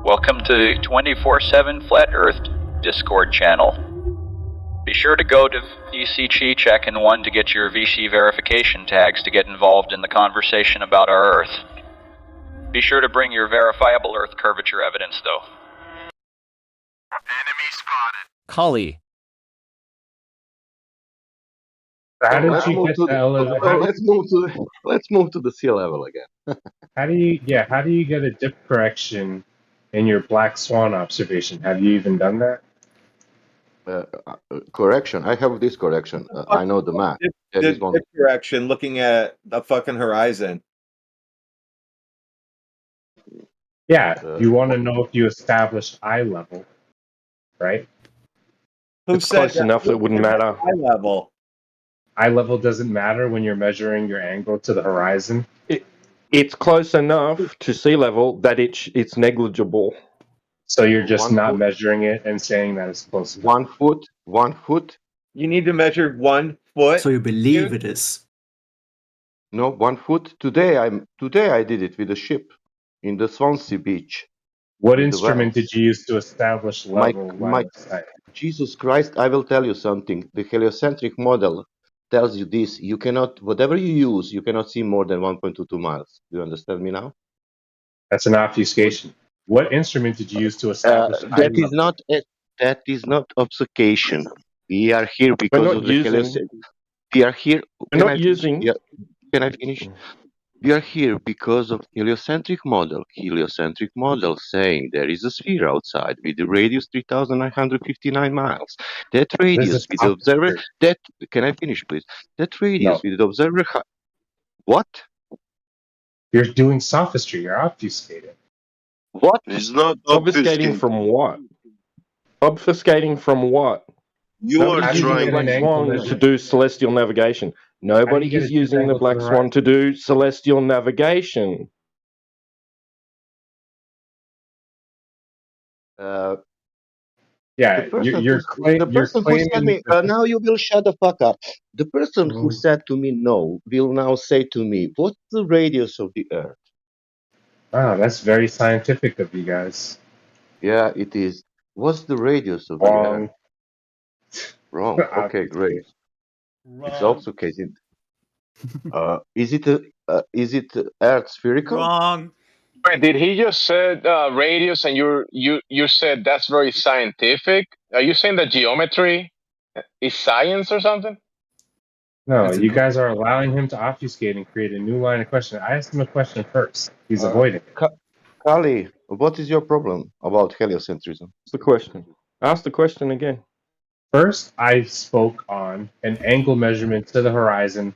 Welcome to 24/7 Flat Earth Discord channel. Be sure to go to VC Check and 1 to get your VC verification tags to get involved in the conversation about our Earth. Be sure to bring your verifiable Earth curvature evidence, though. Enemy spotted. Kali. How did you get the elevator? Let's move to the sea level again. How do you get a dip correction in your black swan observation? Have you even done that? Correction. I have this correction. I know the map. Dip correction, looking at the fucking horizon. Yeah, you want to know if you established eye level, right? Who It's said close that? enough that it wouldn't matter. Eye level. Eye level doesn't matter when you're measuring your angle to the horizon. It's close enough to sea level that it's negligible. So you're just 1 not foot. measuring it and saying that it's close enough. 1 foot. 1 foot. You need to measure 1 foot. So you believe it is. No, 1 foot. Today I did it with a ship in the Swansea beach. What the instrument wells. did you use to establish level line of sight? Jesus Christ, I will tell you something. The heliocentric model tells you this. You cannot, whatever you use, you cannot see more than 1.22 miles. Do you understand me now? That's an obfuscation. What instrument did you use to establish eye That is level? not obfuscation. We are here because not of the using- heliocentric. We are here. We're not using. Yeah, can I finish? We are here because of heliocentric model. Heliocentric model saying there is a sphere outside with the radius 3,959 miles. That radius is with the observer. sophistry. That can I finish, please? That radius No. with the observer. What? You're doing sophistry. You're obfuscating. What? It's not Obfuscating from what? Obfuscating from what? You Nobody's are How do you using get the an Black angle Swan to measurement? do celestial navigation. Nobody get is a using the angle to Black the Swan to do celestial navigation. Yeah, The person you're who said me, claiming that now you will shut the fuck up. The person who said to me no will now say to me, what's the radius of the Earth? wow, that's very scientific of you guys. Yeah, it is. What's the radius of the Wrong. Earth? Wrong. Okay, great. It's obfuscated. Is it Earth spherical? Wrong. Wait, did he just said radius, and you said that's very scientific? Are you saying that geometry is science or something? No, That's you a- guys are allowing him to obfuscate and create a new line of question. I asked him a question first. He's avoiding it. Kali, what is your problem about heliocentrism? What's the question? Ask the question again. First, I spoke on an angle measurement to the horizon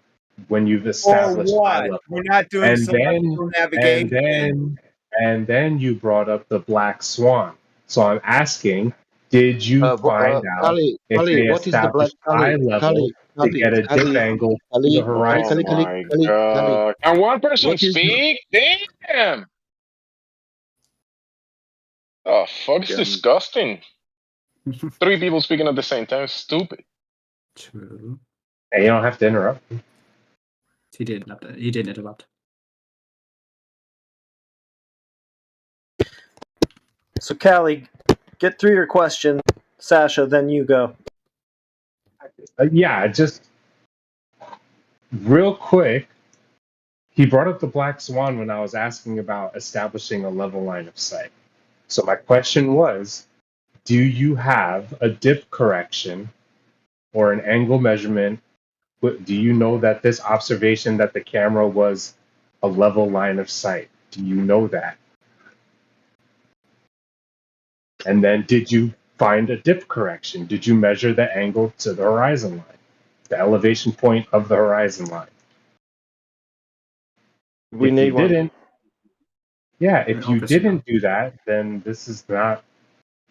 when you've Or established eye what? level. We're not doing And celestial navigation. And then you brought up the black swan. So I'm asking, did you find out Kali, if they what is the black established eye level to get a dip angle to the horizon? Oh my god! Can one person What is the- speak? Damn! Oh fuck! It's Yeah. disgusting. 3 people speaking at the same time. Stupid. True. Hey, you don't have to interrupt. He did interrupt. He did interrupt. So, Callie, get through your question. Sasha, then you go. Yeah, just real quick. He brought up the black swan when I was asking about establishing a level line of sight. So my question was, do you have a dip correction or an angle measurement? Do you know that this observation that the camera was a level line of sight? Do you know that? And then did you find a dip correction? Did you measure the angle to the horizon line, the elevation point of the horizon line? We If need you one. didn't, yeah, if you Obviously didn't not. do that, then this is not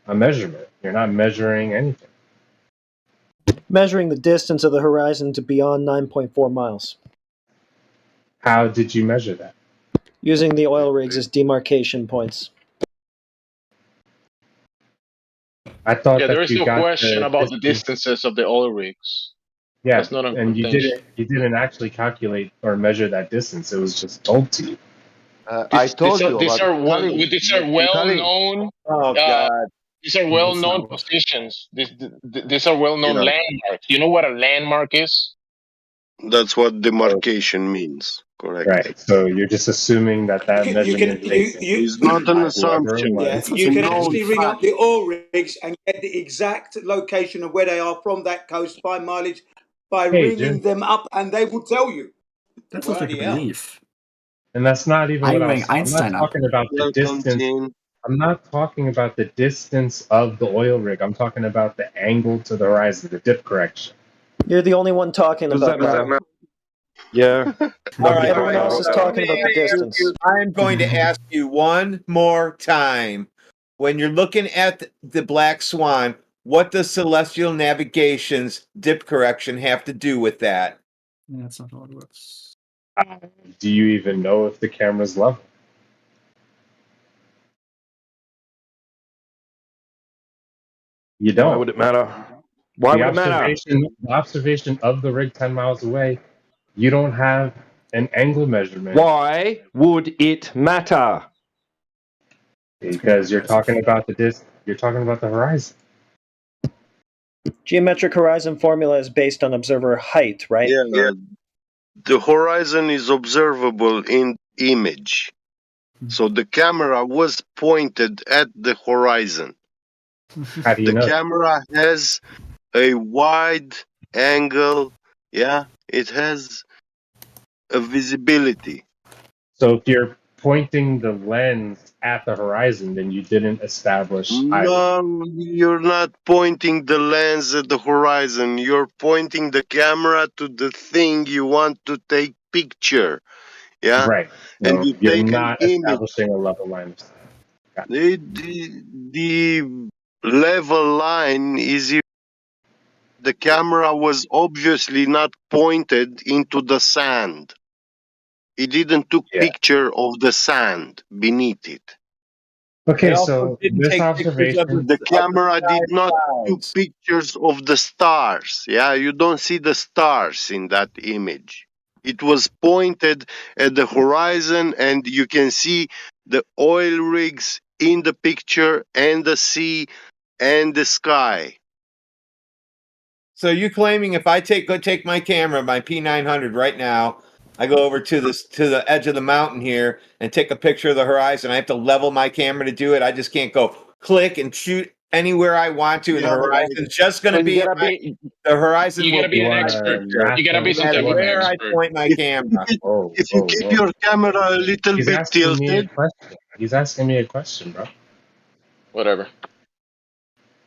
a measurement. You're not measuring anything. Measuring the distance of the horizon to beyond 9.4 miles. How did you measure that? Using the oil rigs as demarcation points. I thought Yeah, that there is you no got question about the distance. distances of the oil rigs. Yeah, That's not a and contention. you didn't actually calculate or measure that distance. It was just told to you. I told you These about are well, Kali. these are well Kali, known. Oh God. These are That's well not known what- positions. These are well known Yeah. landmarks. You know what a landmark is? That's what demarcation means. Correct. Right. So you're just assuming that You can measurement is It's not an by whoever it assumption. yeah, was. you can known actually ring up fact. the oil rigs and get the exact location of where they are from that coast by mileage by Hey, ringing Jim. them up, and they will tell you. That sounds like a Bloody hell. belief. And that's not even I what I rang was. I'm Einstein not up. talking about the Welcome, distance. Tim. I'm not talking about the distance of the oil rig. I'm talking about the angle to the horizon, the dip correction. You're the only one talking Does about that that. matter? Yeah. All right, Everyone all else is right. talking about the distance. I'm going to ask you one more time. When you're looking at the Black Swan, what does celestial navigation's dip correction have to do with that? Yeah, that's not how it works. Do you even know if the camera's level? You Why don't. would it matter? Why would it matter? The observation of the rig 10 miles away, you don't have an angle measurement Why would it matter? because you're talking about you're talking about the horizon. Geometric horizon formula is based on observer height, right? Yeah. The horizon is observable in image. So the camera was pointed at the horizon. How do you The know? camera has a wide angle. Yeah, it has a visibility. So if you're pointing the lens at the horizon, then you didn't establish either. No, you're not pointing the lens at the horizon. You're pointing the camera to the thing you want to take picture. Yeah, Right. and So you you're take an not image. establishing a level line of sight. The level line is if the camera was obviously not pointed into the sand. It didn't took Yeah. picture of the sand beneath it. Okay, It also so didn't this take pictures of observation, The camera did not took clouds. pictures of the stars. Yeah, you don't see the stars in that image. It was pointed at the horizon, and you can see the oil rigs in the picture, and the sea, and the sky. So you claiming if I go take my camera, my P900 right now, I go over to the edge of the mountain here and take a picture of the horizon. I have to level my camera to do it. I just can't go click and shoot anywhere I want to, and the Yeah, but horizon's just going So to be, you gotta be the horizon you will gotta be be an wanna expert. map You gotta be those- some no type matter of an where I expert. point my camera. whoa, If you whoa, keep whoa. your camera a little He's bit asking me a tilted, question. He's asking me a question, bro. Whatever.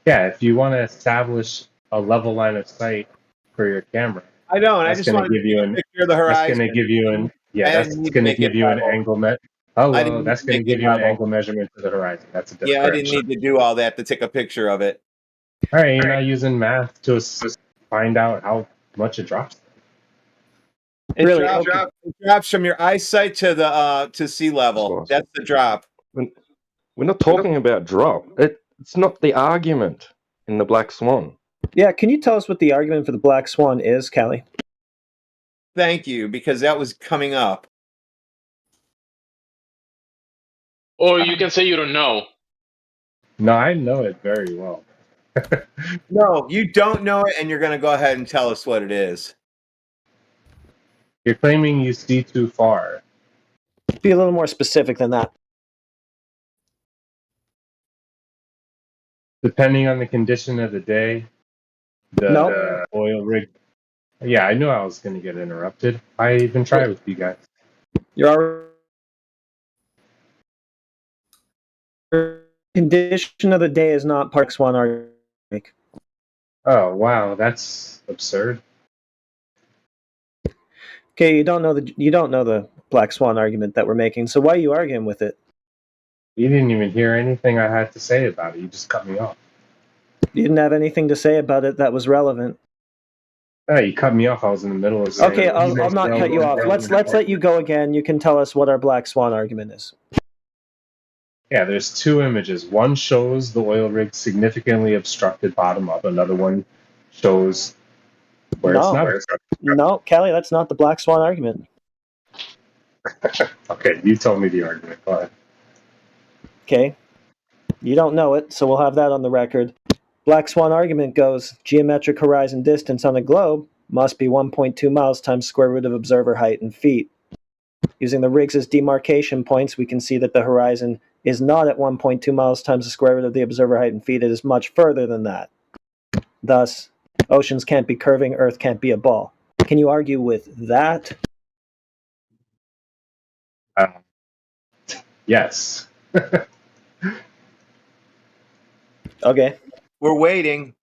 Yeah, if you want to establish a level line of sight for your camera, I don't. I that's just going want to to give you an picture of the that's horizon. going to give you an yeah, I that's didn't need to going to make give it you an level. angle I Hello, didn't that's need to going to make give it you an level. angle measurement to the horizon. That's a Yeah, I didn't correction. need to do all that to take a picture of it. All right, you're not using math to find out how much it drops. It Really? drops, Okay. it drops from your eyesight to the to sea level. Awesome. That's the drop. We're not talking about drop. It's not the argument in the Black Swan. Yeah, can you tell us what the argument for the Black Swan is, Callie? Thank you, because that was coming up. Or you can say you don't know. No, I know it very well. No, you don't know it, and you're going to go ahead and tell us what it is. You're claiming you see too far. Be a little more specific than that. Depending on the condition of the day, the Nope. oil rig. Yeah, I knew I was going to get interrupted. I even tried with you guys. Your condition of the day is not Park Swan argument. Oh wow, that's absurd. Okay, you don't know the Black Swan argument that we're making. So why are you arguing with it? You didn't even hear anything I had to say about it. You just cut me off. You didn't have anything to say about it that was relevant. Oh, you cut me off. I was in the middle of saying. Okay, I'll not cut you off. Let's let you go again. You can tell us what our Black Swan argument is. Yeah, there's two images. One shows the oil rig significantly obstructed bottom up. Another one shows where it's No. not obstructed. No, Callie, that's not the Black Swan argument. Okay, you tell me the argument. Go ahead. Okay. You don't know it, so we'll have that on the record. Black Swan argument goes, geometric horizon distance on a globe must be 1.2 miles times square root of observer height in feet. Using the Riggs's demarcation points, we can see that the horizon is not at 1.2 miles times the square root of the observer height in feet. It is much further than that. Thus, oceans can't be curving, Earth can't be a ball. Can you argue with that? Yes. Okay. We're waiting.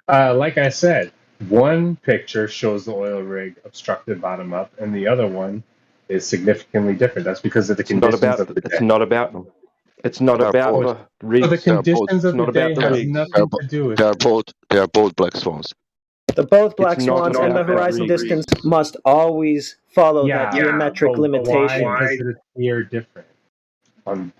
Like I said, one picture shows the oil rig obstructed bottom up, and the other one is significantly different. That's because of the It's not conditions about. of the It's day. not about them. It's not They're about both. the rigs. So the conditions of It's not the day about the has rigs. nothing to do with it. They are both black swans. The both black It's not swans and the about horizon rigs. distance must always follow that geometric but limitation. why is it here different?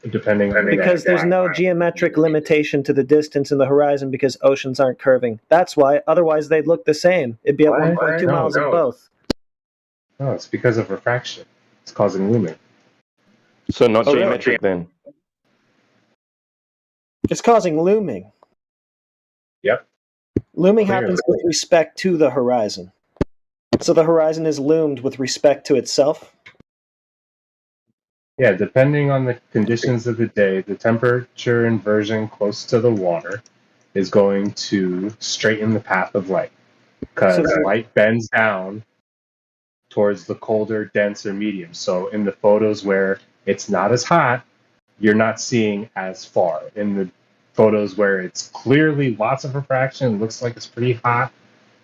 Depending on the Because day. there's no geometric limitation to the distance in the horizon because oceans aren't curving. That's why. Otherwise, they'd look the same. It'd be at What? 1.2 No, miles of both. No, it's because of refraction. It's causing looming. So not Oh, really? geometric then. It's causing looming. Yep. Looming Clearly. happens with respect to the horizon. So the horizon is loomed with respect to itself. Yeah, depending on the conditions of the day, the temperature inversion close to the water is going to straighten the path of light because So- light bends down towards the colder, denser medium. So in the photos where it's not as hot, you're not seeing as far. In the photos where it's clearly lots of refraction, looks like it's pretty hot,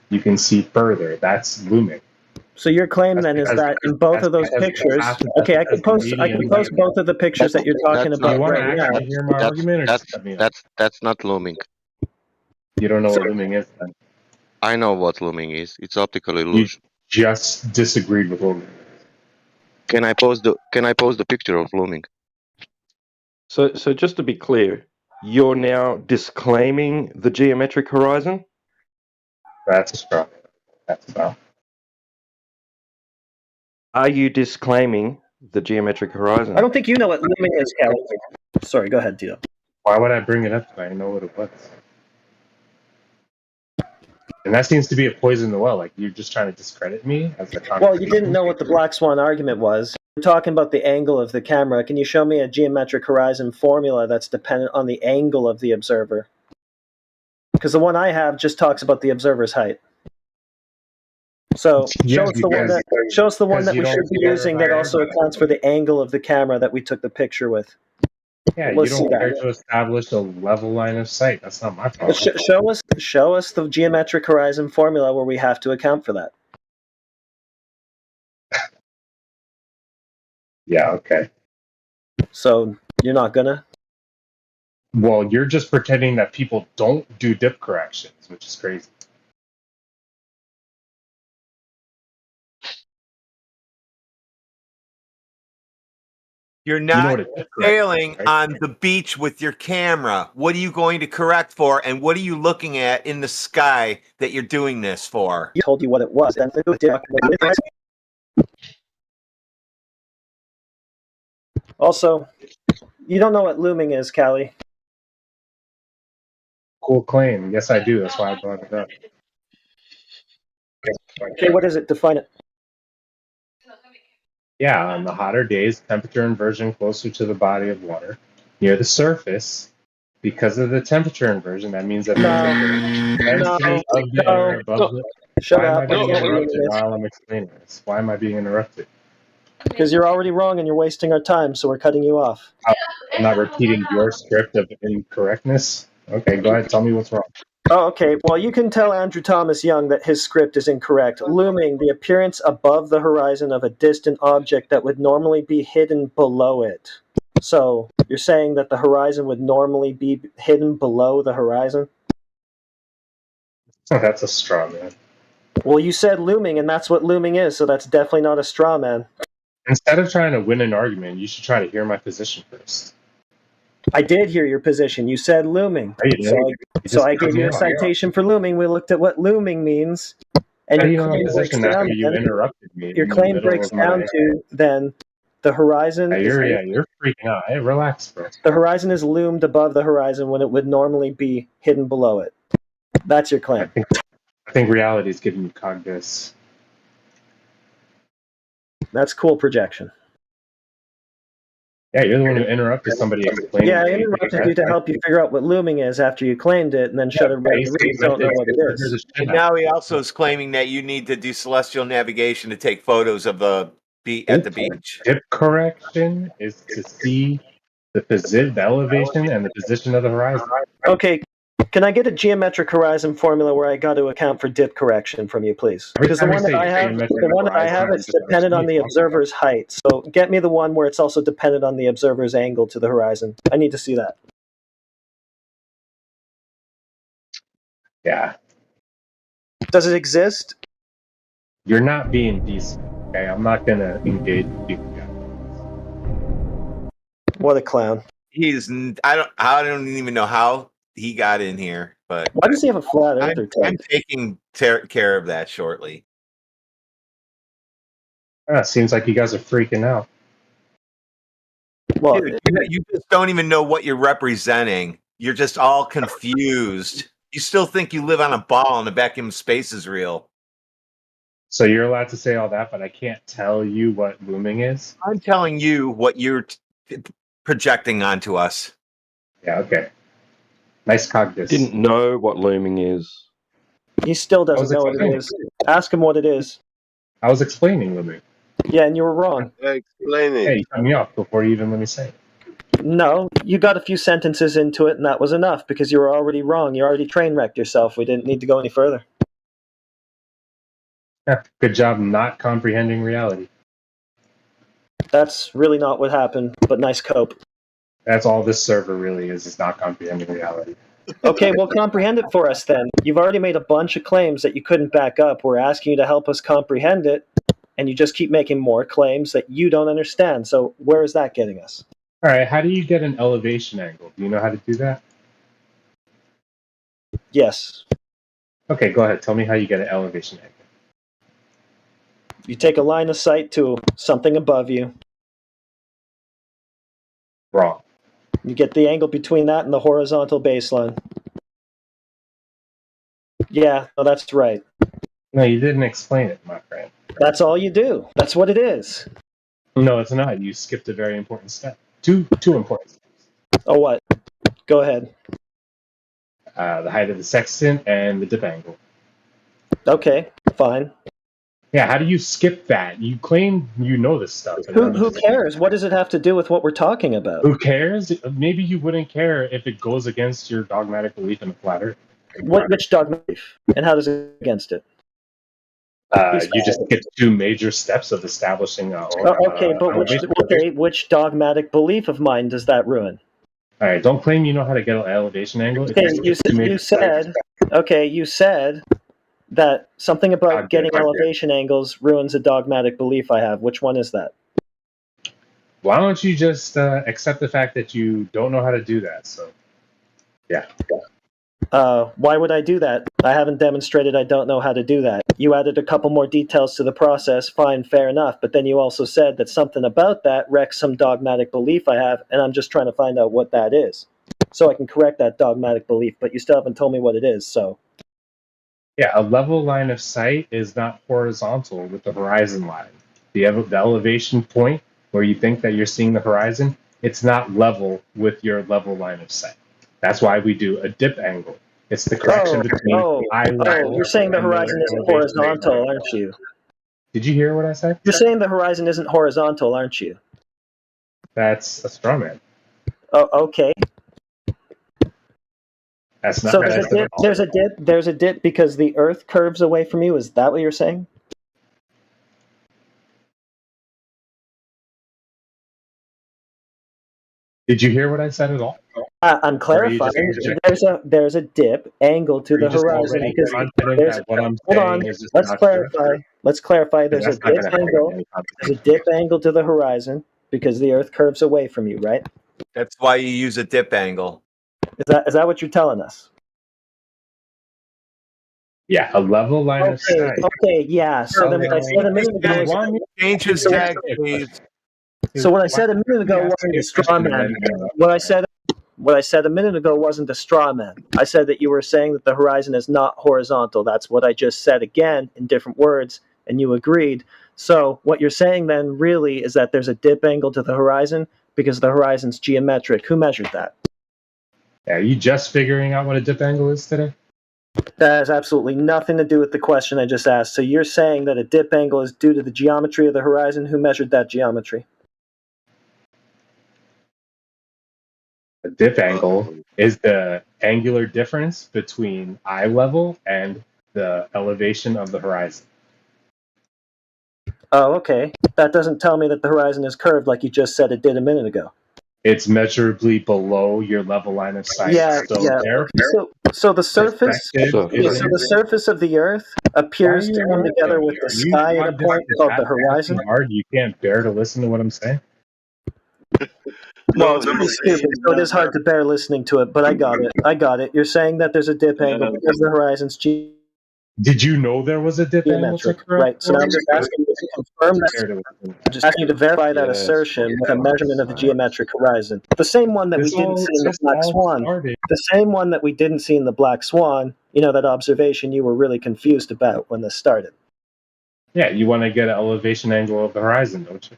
you can see further. That's looming. So your claim then is that in both of those pictures, okay, I can post both of the pictures that you're talking That's Do you about want to right now. actually hear my argument, or just cut me off? That's not looming. You don't know what looming is, then. I know what looming is. It's optical You illusion. just disagreed with looming. Can I post the picture of looming? So just to be clear, you're now disclaiming the geometric horizon? That's a straw. That's about. Are you disclaiming the geometric horizon? I don't think you know what looming is, Kelly. Sorry, go ahead, Tito. Why would I bring it up if I know what it was? And that seems to be a poison in the well. Like you're just trying to discredit me as a Well, you didn't know what the Black Swan argument was. We're talking about the angle of the camera. Can you show me a geometric horizon formula that's dependent on the angle of the observer? Because the one I have just talks about the observer's height. So show us the one that we should be using that also accounts for the angle of the camera that we took the picture with. Yeah, Let's you see don't that. care to establish a level line of sight. That's not my problem. But show us the geometric horizon formula where we have to account for that. Yeah, okay. So you're not gonna? Well, you're just pretending that people don't do dip corrections, which is crazy. You're You know not what a dip correction sailing is, right? on the beach with your camera. What are you going to correct for, and what are you looking at in the sky that you're doing this for? You told you what it was. Also, you don't know what looming is, Callie. Cool claim. Yes, I do. That's why I brought it up. Okay, what is it? Define it. Yeah, on the hotter days, temperature inversion closer to the body of water near the surface. Because of the temperature inversion, that means that the density of the air above the. Shut Why am I up. being interrupted while I'm explaining this? Why am I being interrupted? Because you're already wrong and you're wasting our time, so we're cutting you off. I'm not repeating your script of incorrectness. Okay, go ahead. Tell me what's wrong. Oh, okay. Well, you can tell Andrew Thomas Young that his script is incorrect. Looming, the appearance above the horizon of a distant object that would normally be hidden below it. So, you're saying that the horizon would normally be hidden below the horizon? That's a straw man. Well, you said looming, and that's what looming is, so that's definitely not a straw man. Instead of trying to win an argument, you should try to hear my position first. I did hear your position. You said looming. No, you didn't. So I gave you a off. citation for looming. We looked at what looming means, And How do you your know my claim breaks position after down. you Then, interrupted me your in the claim middle breaks of my? down to then the horizon. You're freaking out. Hey, relax, bro. The horizon is loomed above the horizon when it would normally be hidden below it. That's your claim. I think reality is giving you cognitus. That's cool projection. Yeah, you're the one who interrupted somebody explaining. Yeah, I interrupted you to help you figure out what looming is after you claimed it, and then shut everybody up. You don't know what it is. And now he also is claiming that you need to do celestial navigation to take photos of the at the beach. Dip correction is to see the elevation and the position of the horizon. Okay, can I get a geometric horizon formula where I got to account for dip correction from you, please? Because the one that I have, it's dependent on the observer's height. So get me the one where it's also dependent on the observer's angle to the horizon. I need to see that. Yeah. Does it exist? You're not being decent. Okay, I'm not gonna engage with you. What a clown. I don't even know how he got in here, but why does he have a flat earther tag? I'm taking care of that shortly. Seems like you guys are freaking out. Well, dude, you just don't even know what you're representing. You're just all confused. You still think you live on a ball and the vacuum of space is real. So you're allowed to say all that, but I can't tell you what looming is? I'm telling you what you're projecting onto us. Yeah, okay. Nice cognitus. Didn't know what looming is. He still doesn't know what it is. Ask him what it is. I was explaining looming. Yeah, and you were wrong. Explain it. Hey, you cut me off before you even let me say it. No, you got a few sentences into it, and that was enough because you were already wrong. You already train wrecked yourself. We didn't need to go any further. Yeah, good job not comprehending reality. That's really not what happened, but nice cope. That's all this server really is not comprehending reality. Okay, well, comprehend it for us then. You've already made a bunch of claims that you couldn't back up. We're asking you to help us comprehend it, and you just keep making more claims that you don't understand. So where is that getting us? All right, how do you get an elevation angle? Do you know how to do that? Yes. Okay, go ahead. Tell me how you get an elevation angle. You take a line of sight to something above you. Wrong. You get the angle between that and the horizontal baseline. Yeah, no, that's right. No, you didn't explain it, my friend. That's all you do. That's what it is. No, it's not. You skipped a very important step. Two important steps. Oh, what? Go ahead. The height of the sextant and the dip angle. Okay, fine. Yeah, how do you skip that? You claim you know this stuff. Who cares? What does it have to do with what we're talking about? Who cares? Maybe you wouldn't care if it goes against your dogmatic belief in a flat Earth. Which dogmatic belief? And how does it go against it? You just get two major steps of establishing which dogmatic belief of mine does that ruin? All right, don't claim you know how to get an elevation angle. Okay, you said that something about getting elevation angles ruins a dogmatic belief I have. Which one is that? Why don't you just accept the fact that you don't know how to do that? So, yeah. Why would I do that? I haven't demonstrated I don't know how to do that. You added a couple more details to the process, fine, fair enough, but then you also said that something about that wrecks some dogmatic belief I have, and I'm just trying to find out what that is. So I can correct that dogmatic belief, but you still haven't told me what it is, so... Yeah, a level line of sight is not horizontal with the horizon line. The elevation point where you think that you're seeing the horizon, it's not level with your level line of sight. That's why we do a dip angle. It's the correction between eye level. You're saying the horizon isn't horizontal, aren't you? Did you hear what I said? You're saying the horizon isn't horizontal, aren't you? That's a straw man. Oh, okay. That's not. So there's a dip because the Earth curves away from you. Is that what you're saying? Did you hear what I said at all? I'm clarifying. There's a dip angle to the horizon because hold on. Let's clarify. Let's clarify. There's a dip angle. There's a dip angle to the horizon because the Earth curves away from you, right? That's why you use a dip angle. Is that what you're telling us? Yeah, a level line of Okay, sight. okay, yeah. So then what I said a minute ago You was want me Change his So- tag, please. So what I said a minute ago Let me ask wasn't you a straw question and man. then, What I said a minute ago wasn't a straw man. I said that you were saying that the horizon is not horizontal. That's what I just said again in different words, and you agreed. So what you're saying then really is that there's a dip angle to the horizon because the horizon's geometric. Who measured that? Are you just figuring out what a dip angle is today? That has absolutely nothing to do with the question I just asked. So you're saying that a dip angle is due to the geometry of the horizon. Who measured that geometry? A dip angle is the angular difference between eye level and the elevation of the horizon. Oh, okay. That doesn't tell me that the horizon is curved like you just said it did a minute ago. It's measurably below your level line of sight. Yeah, So yeah. therefore, So the surface, perspective yeah, is so the surface of the Earth appears to come together with the sky at a point called the horizon. Hard, you can't bear to listen to what I'm saying. Well, it's pretty stupid, so it is hard to bear listening to it, but I got it. I got it. You're saying that there's a dip angle because the horizon's Did you know there was a dip angle? geometric, right? So I'm just asking you to confirm that. Bear to listen. I'm just asking you to verify that Yes, assertion with a measurement of the geometric horizon. The same one that we This didn't all- see in the this Black all Swan. started- The same one that we didn't see in the Black Swan. You know, that observation you were really confused about when this started. Yeah, you want to get an elevation angle of the horizon, don't you?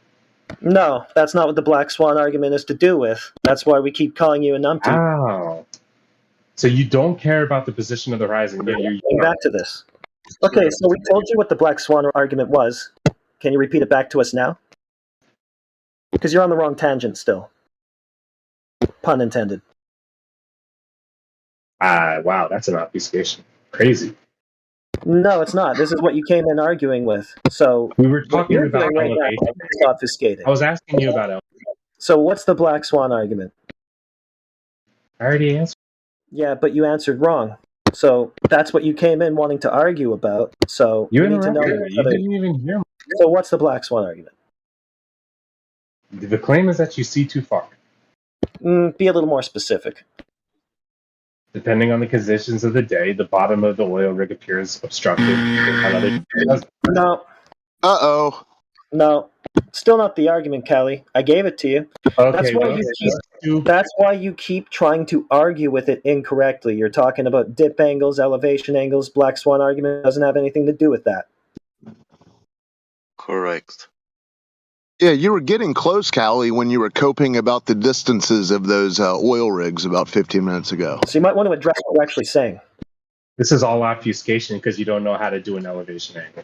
No, that's not what the Black Swan argument is to do with. That's why we keep calling you a numpty. Wow. So you don't care about the position of the horizon, yet you're Going back to this. Okay, so we told you what the Black Swan argument was. Can you repeat it back to us now? Because you're on the wrong tangent still. Pun intended. wow, that's an obfuscation. Crazy. No, it's not. This is what you came in arguing with. So We were what talking you're about doing right now elevation. is obfuscating. I was asking you about elevation. So what's the Black Swan argument? I already answered. Yeah, but you answered wrong. So that's what you came in wanting to argue about. So You we need to know. interrupted me. You didn't even hear me. So what's the Black Swan argument? The claim is that you see too far. Be a little more specific. Depending on the conditions of the day, the bottom of the oil rig appears obstructed. On other days, it doesn't. No, Uh-oh. no. Still not the argument, Kelly. I gave it to you. Okay, That's why you keep trying to argue with it incorrectly. You're talking about dip angles, elevation angles. Black Swan argument doesn't have anything to do with that. Correct. Yeah, you were getting close, Callie, when you were coping about the distances of those oil rigs about 15 minutes ago. So you might want to address what we're actually saying. This is all obfuscation because you don't know how to do an elevation angle.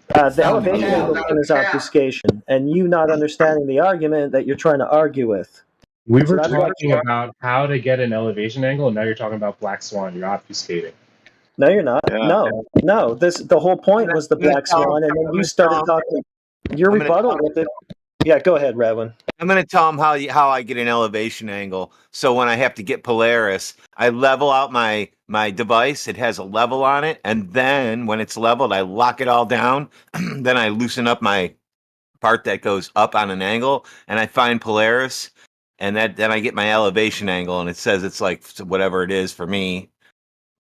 The elevation angle is obfuscation, and you not understanding the argument that you're trying to argue with. We So were that's why- talking about how to get an elevation angle, and now you're talking about Black Swan. You're obfuscating. No, you're not. Yeah. No. The whole point was the Black Swan, and then you started talking. Your I'm gonna- rebuttal with it. Yeah, go ahead, Radwin. I'm going to tell them how I get an elevation angle. So when I have to get Polaris, I level out my device. It has a level on it, and then when it's leveled, I lock it all down. Then I loosen up my part that goes up on an angle, and I find Polaris, and then I get my elevation angle, and it says it's like whatever it is for me.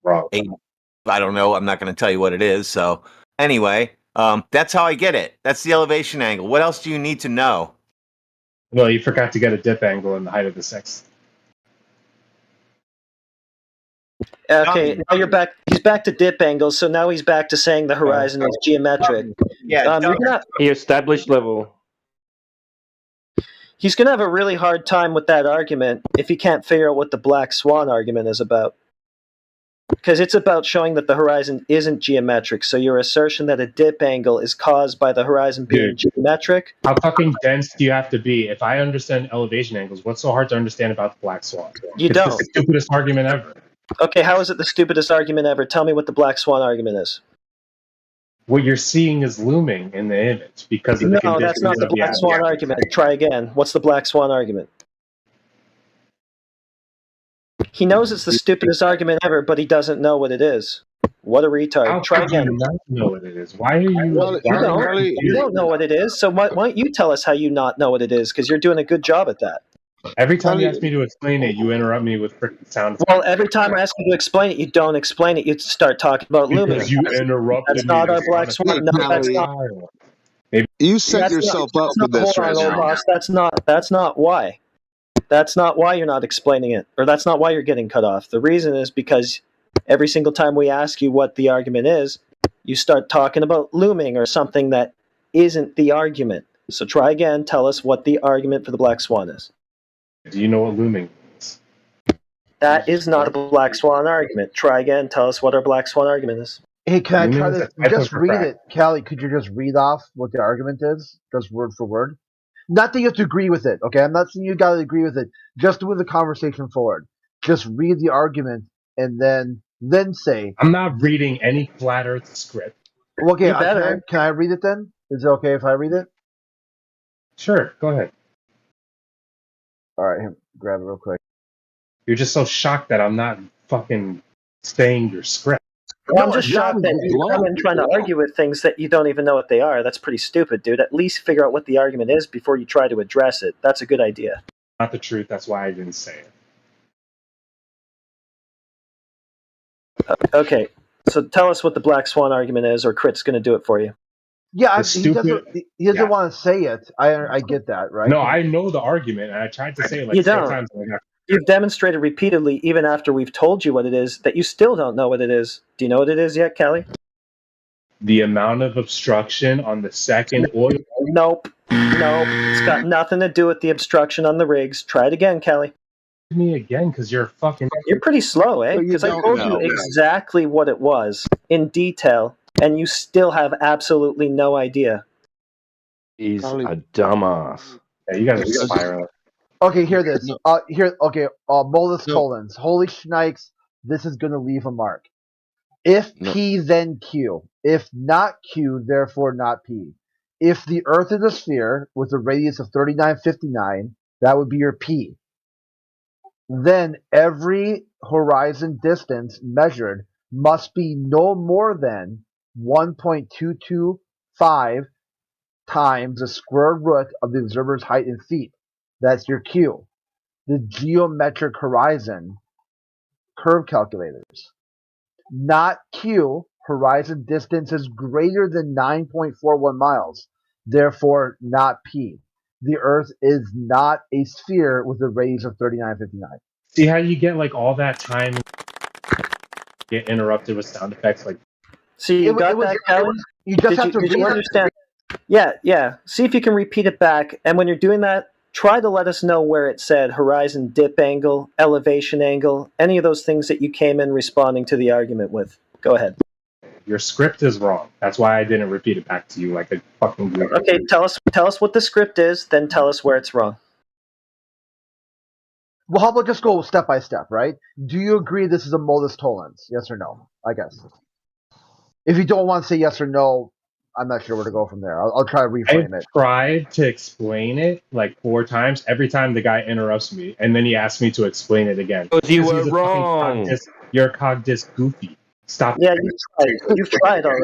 Wrong. I don't know. I'm not going to tell you what it is. So anyway, that's how I get it. That's the elevation angle. What else do you need to know? Well, you forgot to get a dip angle in the height of the sixth. Okay, now you're back. He's back to dip angles, so now he's back to saying the horizon is geometric. Yeah, You're gonna, He established level. he's going to have a really hard time with that argument if he can't figure out what the Black Swan argument is about. Because it's about showing that the horizon isn't geometric. So your assertion that a dip angle is caused by the horizon being geometric. How fucking dense do you have to be? If I understand elevation angles, what's so hard to understand about the Black Swan? You It's don't. the stupidest argument ever. Okay, how is it the stupidest argument ever? Tell me what the Black Swan argument is. What you're seeing is looming in the image because of the No, conditions that's not the of the Black Swan atmosphere. argument. Try again. What's the Black Swan argument? He knows it's the stupidest argument ever, but he doesn't know what it is. What a retard. How Try could you again. not know what it is? Why are you? Well, You don't know what it is, so why don't you tell us how you not know what it is? Because you're doing a good job at that. Every time you Callie, ask me to explain it, you interrupt me with freaking sound Well, every time I ask you to explain it, you don't explain it. You start talking about looming. because you interrupted That's me not to our black sound swan. Hey, No, that's Callie, not. effects. you set That's yourself up that's for not. this Hold right on, old now. boss. That's not. That's not why. That's not why you're not explaining it, or that's not why you're getting cut off. The reason is because every single time we ask you what the argument is, you start talking about looming or something that isn't the argument. So try again. Tell us what the argument for the black swan is. Do you know what looming means? That is not a black swan argument. Try again. Tell us what our black swan argument is. Hey, can I Looming try is this? a type Just of read refraction. it. Callie, could you just read off what the argument is? Just word for word? Not that you have to agree with it, okay? I'm not saying you gotta agree with it. Just to move the conversation forward. Just read the argument and then say, I'm not reading any flat Earth script. well, okay, You better. can I read it then? Is it okay if I read it? Sure, go ahead. All right, here, grab it real quick. You're just so shocked that I'm not fucking saying your script. Well, I'm No, just it's not shocked that you come in trying to argue with things that you don't even know what they are. That's pretty stupid, dude. At least figure out what the argument is before you try to address it. That's a good idea. Not the truth. That's why I didn't say it. Okay, so tell us what the black swan argument is, or Crit's going to do it for you. Yeah, The he doesn't. stupid- He doesn't yeah. want to say it. I get that, right? No, I know the argument, and I tried to say it like You 4 don't. times. And I got You've demonstrated repeatedly, even after we've told you what it is, that you still don't know what it is. Do you know what it is yet, Kelly? the amount of obstruction on the second oil. Nope. Nope. It's got nothing to do with the obstruction on the rigs. Try it again, Kelly. Me again because you're fucking. You're pretty slow, eh? So you Because I don't told know. you exactly what it was in detail, and you still have absolutely no idea. He's Callie, a dumbass. Yeah, you guys are spiraling. Okay, hear this. No. Okay, Molus No. Tollens. Holy shnikes, this is gonna leave a mark. If No. P, then Q. If not Q, therefore not P. If the Earth is a sphere with a radius of 3959, that would be your P. Then every horizon distance measured must be no more than 1.225 times the square root of the observer's height in feet. That's your Q. The geometric horizon curve calculators. Not Q, horizon distance is greater than 9.41 miles, therefore not P. The Earth is not a sphere with a radius of 3959. See how you get like all that time get interrupted with sound effects like See, you It got was- that, Kelly? You just have to Did you read it. understand? Yeah. See if you can repeat it back. And when you're doing that, try to let us know where it said horizon dip angle, elevation angle, any of those things that you came in responding to the argument with. Go ahead. your script is wrong. That's why I didn't repeat it back to you like a fucking weird. Okay, tell us what the script is, then tell us where it's wrong. Well, how about just go step by step, right? Do you agree this is a modus tollens? Yes or no? I guess. If you don't want to say yes or no, I'm not sure where to go from there. I'll try to reframe I it. tried to explain it like 4 times. Every time the guy interrupts me, and then he asks me to explain it again. Because you Because were he's a fucking wrong. You're a cogdis goofy. Stop. Yeah, you've tried already.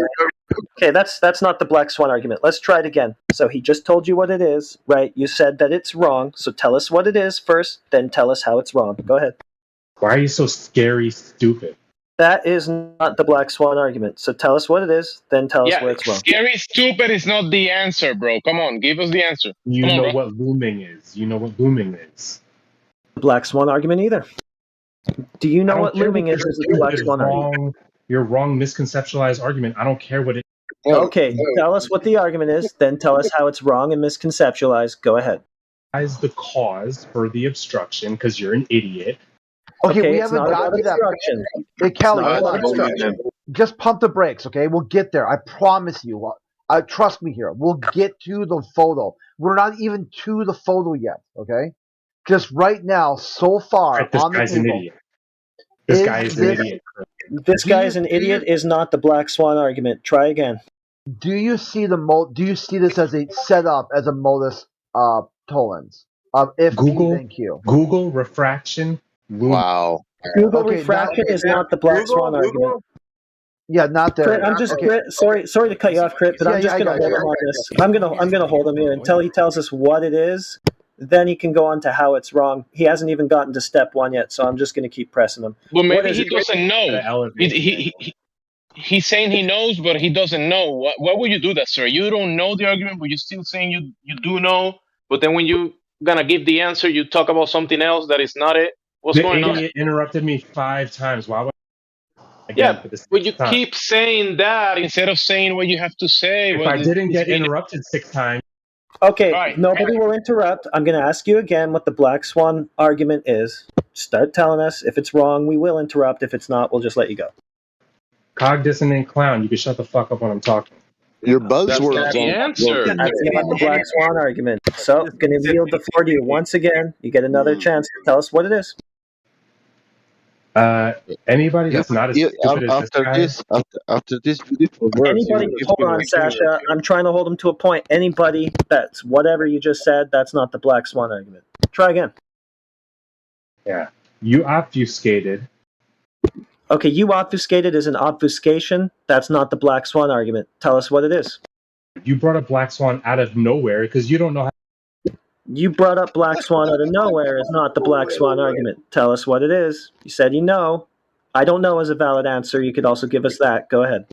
Okay, that's not the black swan argument. Let's try it again. So he just told you what it is, right? You said that it's wrong. So tell us what it is first, then tell us how it's wrong. Go ahead. Why are you so scary stupid? That is not the black swan argument. So tell us what it is, then tell us Yeah, where it's wrong. scary stupid is not the answer, bro. Come on, give us the answer. You Come on, know bro. what looming is. You know what looming is. The black swan argument either. Do you I know don't what care looming what is? your Is the black stupid, swan argument? wrong, your wrong misconceptualized argument. I don't care what it Okay, tell us what the argument is, then tell us how it's wrong and misconceptualized. Go ahead. is the cause for the obstruction because you're an idiot. Okay, we it's haven't not gotten about to that. obstruction. Hey, Kelly, It's not hold about on. obstruction. Just pump the brakes, okay? We'll get there. I promise you. Trust me here. We'll get to the photo. We're not even to the photo yet, okay? Just right now, so far Right, this on the guy's an table. idiot. This Is guy is an this- idiot. This Do guy you- is an do you- idiot is not the black swan argument. Try again. Do you see Do you see this as a setup as a modus tollens of if Google- P then Q? Google refraction. Loom. Wow. Google Okay, refraction now- is not the black swan argument. Yeah, not there. Crit, I'm just okay. Crit, sorry to cut you off, Crit, but I'm Yeah, just I gonna got hold you. him on this. I'm gonna hold him here until he tells us what it is. then he can go on to how it's wrong. He hasn't even gotten to step 1 yet, so I'm just going to keep pressing him. But What maybe is he it? doesn't know. He's saying he knows, but he doesn't know. Why would you do that, sir? You don't know the argument, but you're still saying you do know. But then when you gonna give the answer, you talk about something else that is not it. What's The going on? idiot interrupted me 5 times. Why would Yeah, for the but you 6th time? keep saying that instead of saying what you have to say. If I didn't get interrupted 6 times. Okay, Right. nobody will interrupt. I'm going to ask you again what the Black Swan argument is. Start telling us. If it's wrong, we will interrupt. If it's not, we'll just let you go. Cog dissonant clown. You can shut the fuck up when I'm talking. Your buzzwords That's not the aren't answer. working. That's not the Black Swan argument. So, I'm going to yield the floor to you once again. You get another chance to tell us what it is. Anybody that's not as stupid as this guy. After this beautiful words, Anybody, hold on, Sasha. I'm trying to hold him to a point. Anybody that's whatever you just said, that's not the Black Swan argument. Try again. Yeah. You obfuscated. Okay, you obfuscated is an obfuscation. That's not the Black Swan argument. Tell us what it is. You brought up Black Swan out of nowhere because you don't know how. You brought up Black Swan out of nowhere is not the Black Swan argument. Tell us what it is. You said you know. I don't know is a valid answer. You could also give us that. Go ahead.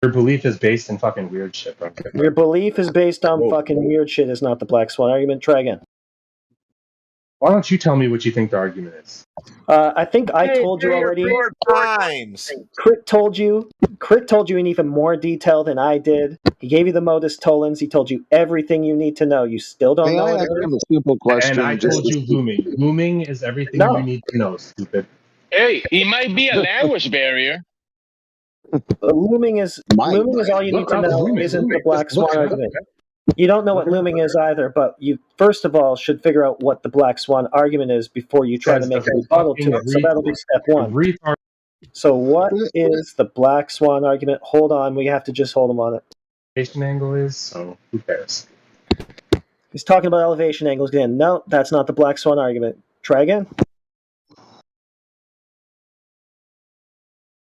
Your belief is based in fucking weird shit, bro. Your belief is based on fucking weird shit is not the Black Swan argument. Try again. Why don't you tell me what you think the argument is? I think I told you already. 4 times. Crit told you in even more detail than I did. He gave you the modus tollens. He told you everything you need to know. You still don't May know I what ask it him is? a simple question? And I told you looming. Looming is everything No. you need to know, stupid. Hey, it might be a language barrier. Looming is all you need Look to up know. looming. Isn't the Black Just look Swan it up. argument? You don't know what looming is either, but you first of all should figure out what the Black Swan argument is before you try to make a rebuttal to it. So that'll be step 1. Retard. So what is the Black Swan argument? Hold on, we have to just hold him on it. Elevation angle is, so who cares? He's talking about elevation angles again. No, that's not the Black Swan argument. Try again.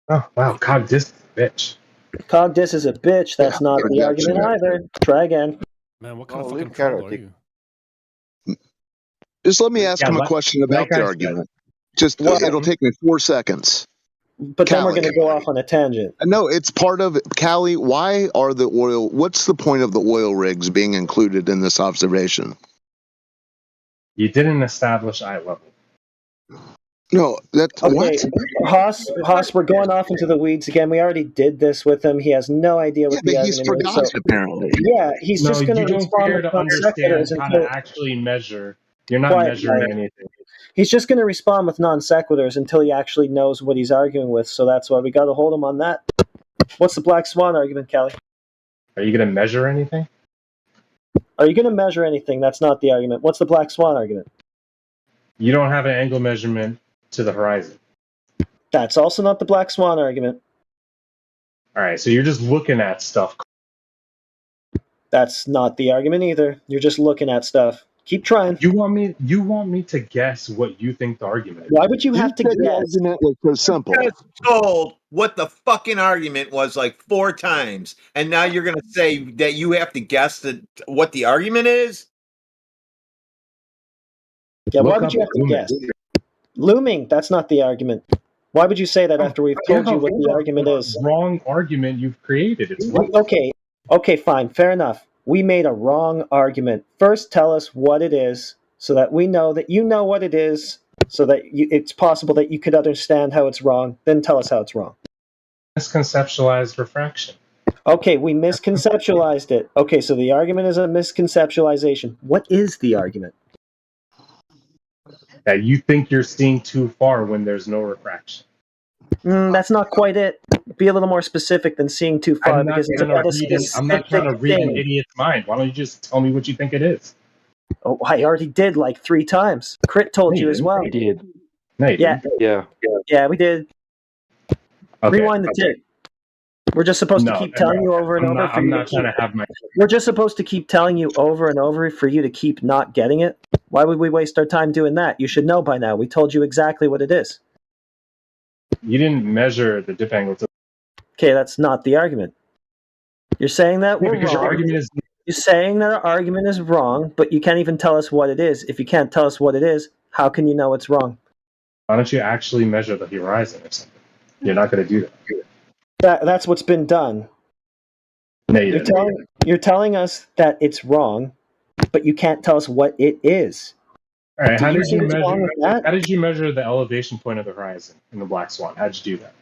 Oh wow, Cog this bitch. Cog dis is a bitch. That's not the argument either. Try again. Man, what kind of leave fucking troll Carol are you? Just let me ask Yeah, him a like- question about like I the said. argument. Just What? it'll take me 4 seconds. But then we're Callie. going to go off on a tangent. No, it's part of Callie. Why are the oil? What's the point of the oil rigs being included in this observation? You didn't establish eye level. No, that's Okay, what. Haas, we're going off into the weeds again. We already did this with him. He has no idea Yeah, what the but he's argument is. forgotten apparently. Yeah, he's No, just you going to don't respond care with to non understand sequiturs how until to actually measure. You're not Quiet, measuring quiet. anything. he's just going to respond with non sequiturs until he actually knows what he's arguing with. So that's why we got to hold him on that. What's the Black Swan argument, Callie? Are you going to measure anything? Are you going to measure anything? That's not the argument. What's the Black Swan argument? You don't have an angle measurement to the horizon. That's also not the Black Swan argument. All right, so you're just looking at stuff. That's not the argument either. You're just looking at stuff. Keep trying. You want me to guess what you think the argument is? Why would you have to said the guess? argument was so simple. Just told what the fucking argument was like 4 times, and now you're gonna say that you have to guess what the argument is? Yeah, why Look would up you have to looming. guess? Looming, that's not the argument. Why would you say that after we've told you what the argument is? Wrong argument you've created. It's right. Okay, fine, fair enough. We made a wrong argument. First, tell us what it is so that we know that you know what it is so that it's possible that you could understand how it's wrong. Then tell us how it's wrong. Misconceptualized refraction. Okay, we misconceptualized it. Okay, so the argument is a misconceptualization. What is the argument? That you think you're seeing too far when there's no refraction. That's not quite it. Be a little more specific than seeing too far I'm not because it's trying about a I'm not trying to specific read an thing. idiot's mind. Why don't you just tell me what you think it is? Oh, I already did like 3 times. Crit told you as well. You did. No, you Yeah, Yeah. yeah, we did. Okay. Rewind the tape. We're just supposed to keep telling you over and over. I'm not trying to have my. We're just supposed to keep telling you over and over for you to keep not getting it. Why would we waste our time doing that? You should know by now. We told you exactly what it is. You didn't measure the dip angle. Okay, that's not the argument. You're saying that we're Because your wrong. argument is you saying that our argument is wrong, but you can't even tell us what it is? If you can't tell us what it is, how can you know it's wrong? Why don't you actually measure the horizon or something? You're not going to do that. That's what's been done. No, you didn't. You're telling us that it's wrong, but you can't tell us what it is. All right, Do how you did see you what's wrong measure? with that? How did you measure the elevation point of the horizon in the Black Swan? How did you do that?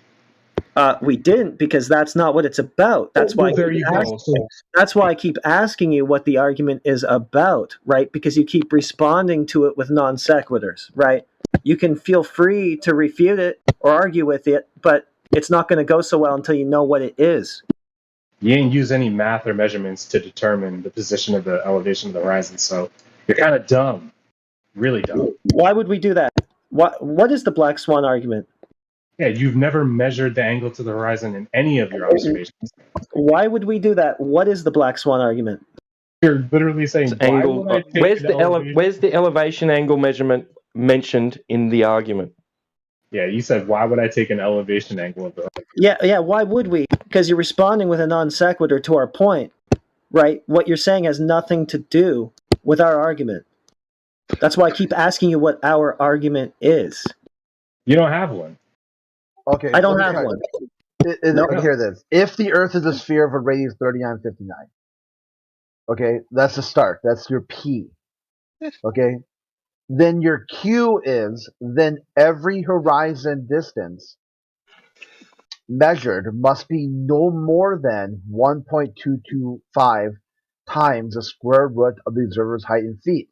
We didn't, because that's not what it's about. That's why. Well, there you go. That's why I keep asking you what the argument is about, right? Because you keep responding to it with non sequiturs, right? You can feel free to refute it or argue with it, but it's not going to go so well until you know what it is. You didn't use any math or measurements to determine the position of the elevation of the horizon, so you're kind of dumb. Really dumb. Why would we do that? What is the Black Swan argument? Yeah, you've never measured the angle to the horizon in any of your observations. Why would we do that? What is the Black Swan argument? You're literally saying, Angle. Where's the elevation angle measurement mentioned in the argument? Yeah, you said, why would I take an elevation angle of the horizon? Yeah, why would we? Because you're responding with a non sequitur to our point, right? What you're saying has nothing to do with our argument. That's why I keep asking you what our argument is. You don't have one. Okay, I don't have one. Hear this. If the Earth is a sphere of a radius 3959, okay, that's the start. That's your P. Okay, then your Q is then every horizon distance measured must be no more than 1.225 times the square root of the observer's height in feet.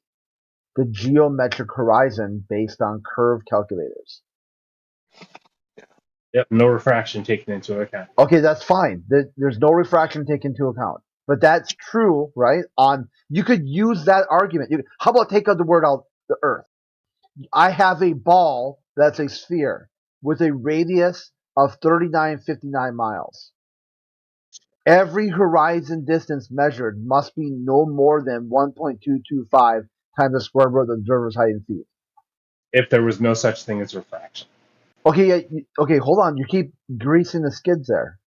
The geometric horizon based on curve calculators. Yep, no refraction taken into account. Okay, that's fine. There's no refraction taken into account. But that's true, right? You could use that argument. How about take out the word out the Earth? I have a ball that's a sphere with a radius of 3959 miles. Every horizon distance measured must be no more than 1.225 times the square root of the observer's height in feet. If there was no such thing as refraction. Okay, hold on. You keep greasing the skids there.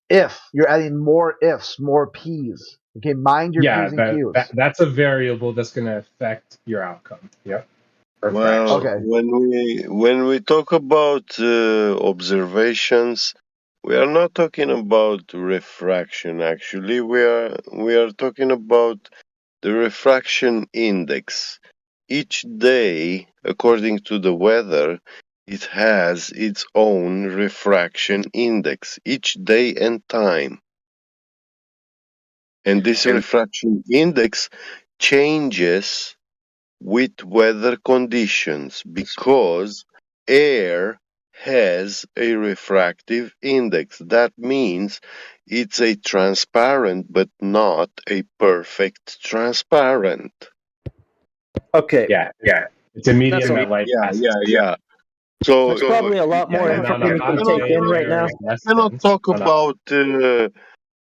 If you're adding more ifs, more p's. Okay, mind your p's and q's. That's a variable that's going to affect your outcome. Yep. Well, okay. when we talk about observations, we are not talking about refraction. Actually, we are talking about the refraction index. Each day, according to the weather, it has its own refraction index, each day and time. And this refraction index changes with weather conditions because air has a refractive index. That means it's a transparent but not a perfect transparent. Okay. Yeah. It's a medium that light passes. Yeah. So it's probably a lot more info than you can take in right now. I cannot talk about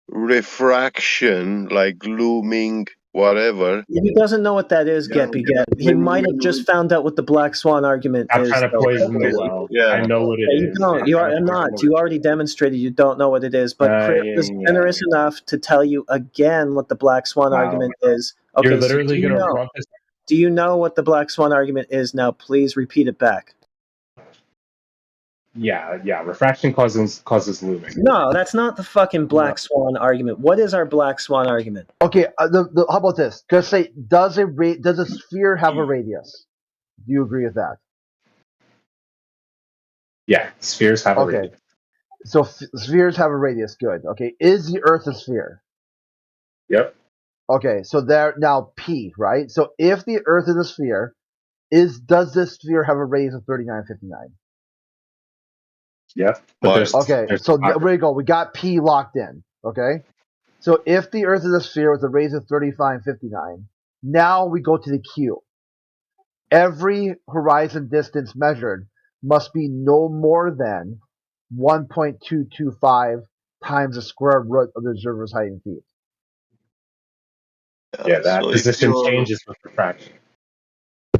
refraction, like looming, whatever. He doesn't know what that is, Geppy. He might have just found out what the Black Swan argument is. I'm trying to poison the well. Yeah. I know what it is. You don't. I'm not. You already demonstrated you don't know what it is. But Chris is generous enough to tell you again what the Black Swan argument is. Okay, you're literally going to rump this. Do you know what the Black Swan argument is now? Please repeat it back. Yeah. Refraction causes looming. No, that's not the fucking Black Swan argument. What is our Black Swan argument? Okay, how about this? Just say, does a sphere have a radius? Do you agree with that? Yeah, spheres have a radius. So spheres have a radius. Good. Okay, is the Earth a sphere? Yep. Okay, so there now P, right? So if the Earth is a sphere, does this sphere have a radius of 3959? Yeah. So there we go. We got P locked in. Okay. So if the Earth is a sphere with a radius of 3559, now we go to the Q. Every horizon distance measured must be no more than 1.225 times the square root of the observer's height in feet. Yeah, that position changes with refraction.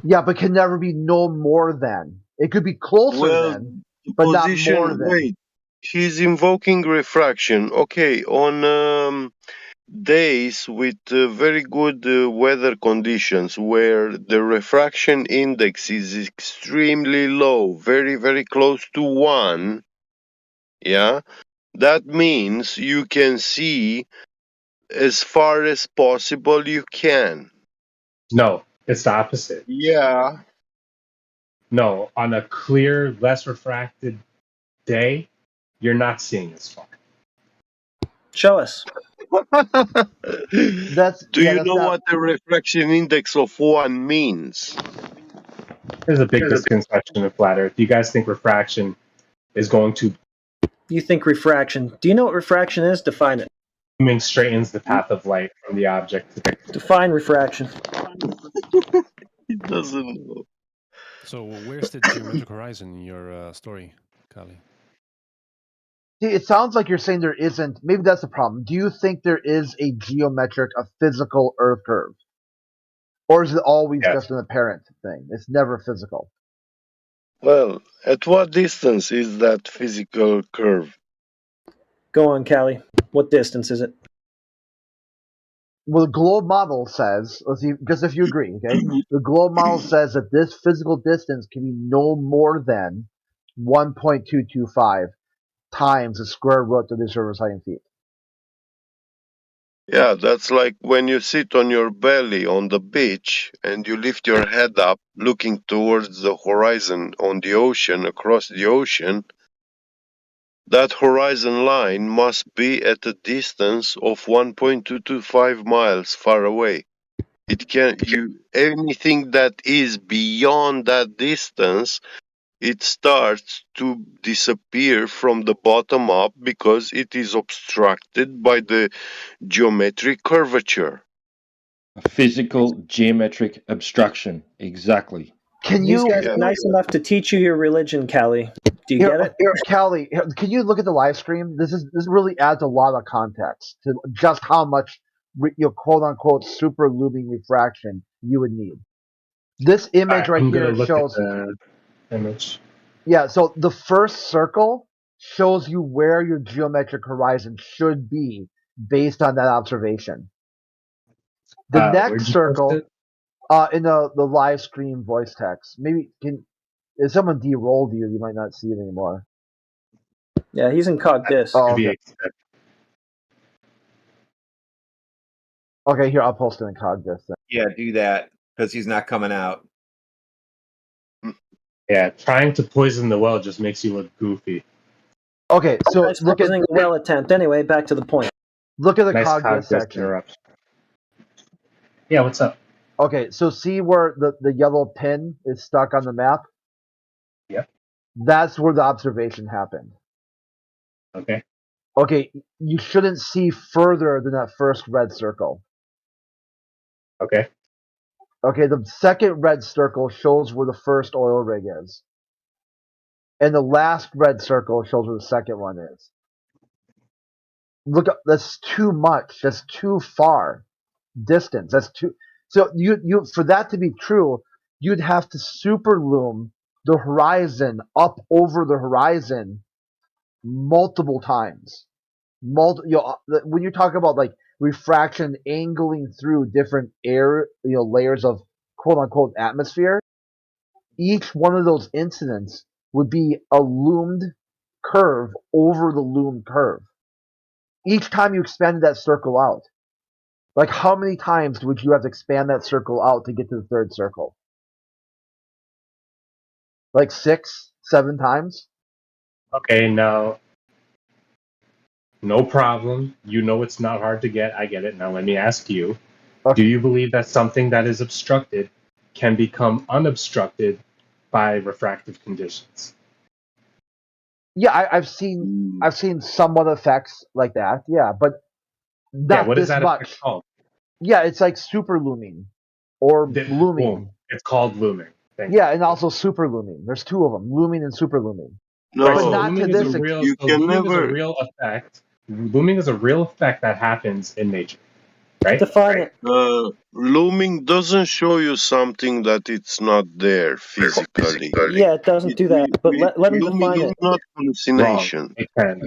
Yeah, but can never be no more than. It could be closer than, but not more than. Wait, he's invoking refraction. Okay, on days with very good weather conditions where the refraction index is extremely low, very, very close to 1, yeah, that means you can see as far as possible you can. No, it's the opposite. Yeah. No, on a clear, less refracted day, you're not seeing as far. Show us. Do you know what the refraction index of 1 means? There's a big misconception of flat Earth. You guys think refraction is going to You think refraction. Do you know what refraction is? Define it. zooming straightens the path of light from the object. Define refraction. He doesn't know. So where's the geometric horizon in your story, Kali? See, it sounds like you're saying there isn't. Maybe that's the problem. Do you think there is a geometric, a physical Earth curve? Or is it always just an apparent thing? It's never physical. Well, at what distance is that physical curve? Go on, Callie. What distance is it? Well, the globe model says, let's see, just if you agree, okay? The globe model says that this physical distance can be no more than 1.225 times the square root of the observer's height in feet. Yeah, that's like when you sit on your belly on the beach and you lift your head up looking towards the horizon on the ocean, across the ocean. That horizon line must be at a distance of 1.225 miles far away. It can anything that is beyond that distance, it starts to disappear from the bottom up because it is obstructed by the geometric curvature. A physical geometric obstruction. Exactly. Can These you guys are nice enough to teach you your religion, Callie. Do you get it? Callie, can you look at the live stream? This really adds a lot of context to just how much quote unquote super looming refraction you would need. This image right here shows the image. Yeah, so the first circle shows you where your geometric horizon should be based on that observation. The next circle in the live stream voice text. Maybe if someone de-rolled you, you might not see it anymore. Yeah, he's in cog dis. Oh, okay. Okay, here, I'll post it in cog dis then. Yeah, do that because he's not coming out. Yeah, trying to poison the well just makes you look goofy. Okay, so look at the well attempt. Anyway, back to the point. Look at the Nice cog dis section. interruption. Yeah, what's up? Okay, so see where the yellow pin is stuck on the map? Yep. That's where the observation happened. Okay. Okay, you shouldn't see further than that first red circle. Okay. Okay, the second red circle shows where the first oil rig is. And the last red circle shows where the second one is. Look, that's too much. That's too far distance. That's too. So you for that to be true, you'd have to superlume the horizon up over the horizon multiple times. When you talk about like refraction angling through different air, layers of quote unquote atmosphere, each one of those incidents would be a loomed curve over the loomed curve. Each time you expanded that circle out, like how many times would you have to expand that circle out to get to the third circle? Like 6, 7 times? Okay, now, no problem. You know it's not hard to get. I get it. Now let me ask you, do you believe that something that is obstructed can become unobstructed by refractive conditions? Yeah, I've seen somewhat effects like that. Yeah, but not what this is that much. effect called? Yeah, it's like super looming or looming. Boom. It's called looming. Yeah, and also super looming. There's two of them, looming and super looming. No, but not to this extent. You can looming never. is a real effect. Looming is a real effect that happens in nature. right? Define it. Looming doesn't show you something that it's not there physically. Yeah, it doesn't do that. But let him Looming define is it. not hallucination. It can.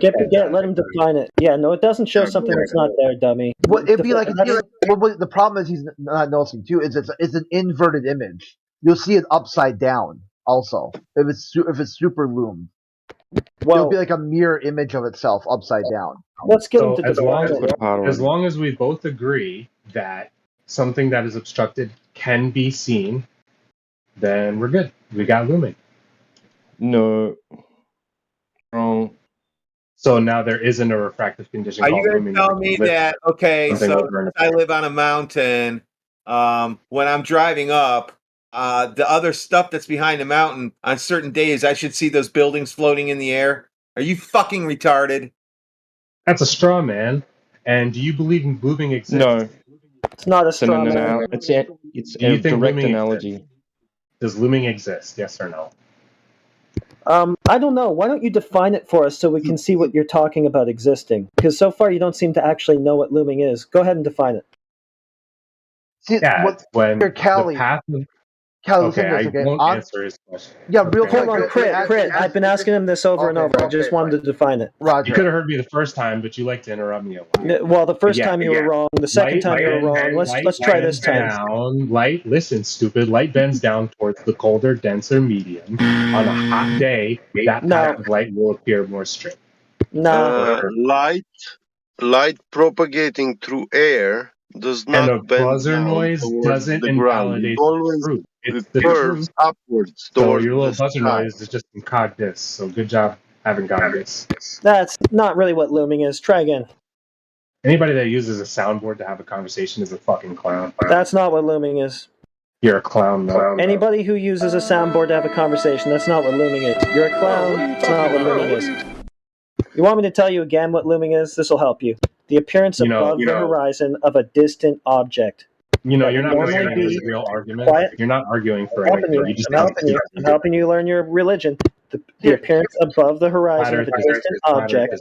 Let him define it. Yeah, no, it doesn't show something that's not there, dummy. Well, it'd be like That's- the problem is he's not noticing too is it's an inverted image. You'll see it upside down also if it's super loomed. It'll be like a mirror image of itself upside down. Let's get him So to as long define it. as long as we both agree that something that is obstructed can be seen, then we're good. We got looming. No. Wrong. So now there isn't a refractive condition Are called you looming. going to tell me that, okay, something so over and I live on a mountain, when I'm driving up, the other stuff that's behind the mountain, on certain days, I should see those buildings floating in the air? Are you fucking retarded? That's a straw man. And do you believe in looming exists? No. It's not a It's an straw man. it's Do you a think direct looming analogy. exists? Does looming exist? Yes or no? I don't know. Why don't you define it for us so we can see what you're talking about existing? Because so far you don't seem to actually know what looming is. Go ahead and define it. See, Yeah, what, it's when here, Callie, the path of... Callie, Okay, listen to this, I okay? won't answer his question. Yeah, real Okay. quick. Hold on, Crit. I've been asking him this over and over. I just wanted to define it. Roger. You could have heard me the first time, but you like to interrupt me a lot. Well, the first Yeah, time you were wrong. The second time you were wrong. Let's try this time. Listen, stupid. Light bends down towards the colder, denser medium. On a hot day, that path of light will appear more straight. Light propagating through air does not And a bend buzzer down noise towards doesn't the ground. invalidate It always the truth. It's the curves truth. upwards So towards your little the buzzer sky. noise is just some cog this. So good job having got this. That's not really what looming is. Try again. Anybody that uses a soundboard to have a conversation is a fucking clown. That's not what looming is. You're a clown, though. Anybody who uses a soundboard to have a conversation, that's not what looming is. You're a clown. It's not what looming is. You want me to tell you again what looming is? This will help you. The appearance above the horizon of a distant object. You know, you're not Normally making be a real argument. quiet. You're not arguing for I'm helping anything. you. You just I'm helping you learn your religion. The appearance above the horizon of a distant object.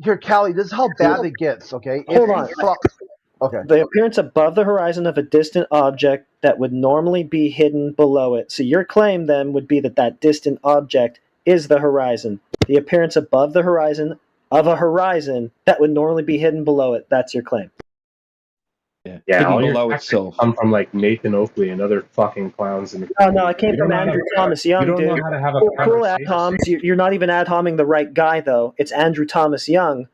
Here, Callie, this is how bad it gets, okay? Hold on. Okay. The appearance above the horizon of a distant object that would normally be hidden below it. So your claim then would be that that distant object is the horizon. The appearance above the horizon of a horizon that would normally be hidden below it. That's your claim. Yeah, hidden all your below tactics itself. come from like Nathan Oakley and other fucking clowns in the No, I came You don't from know how to- Andrew Thomas Young, You don't dude. know how to have a Cool ad conversation. homs. You're not even ad homing the right guy, though. It's Andrew Thomas Young.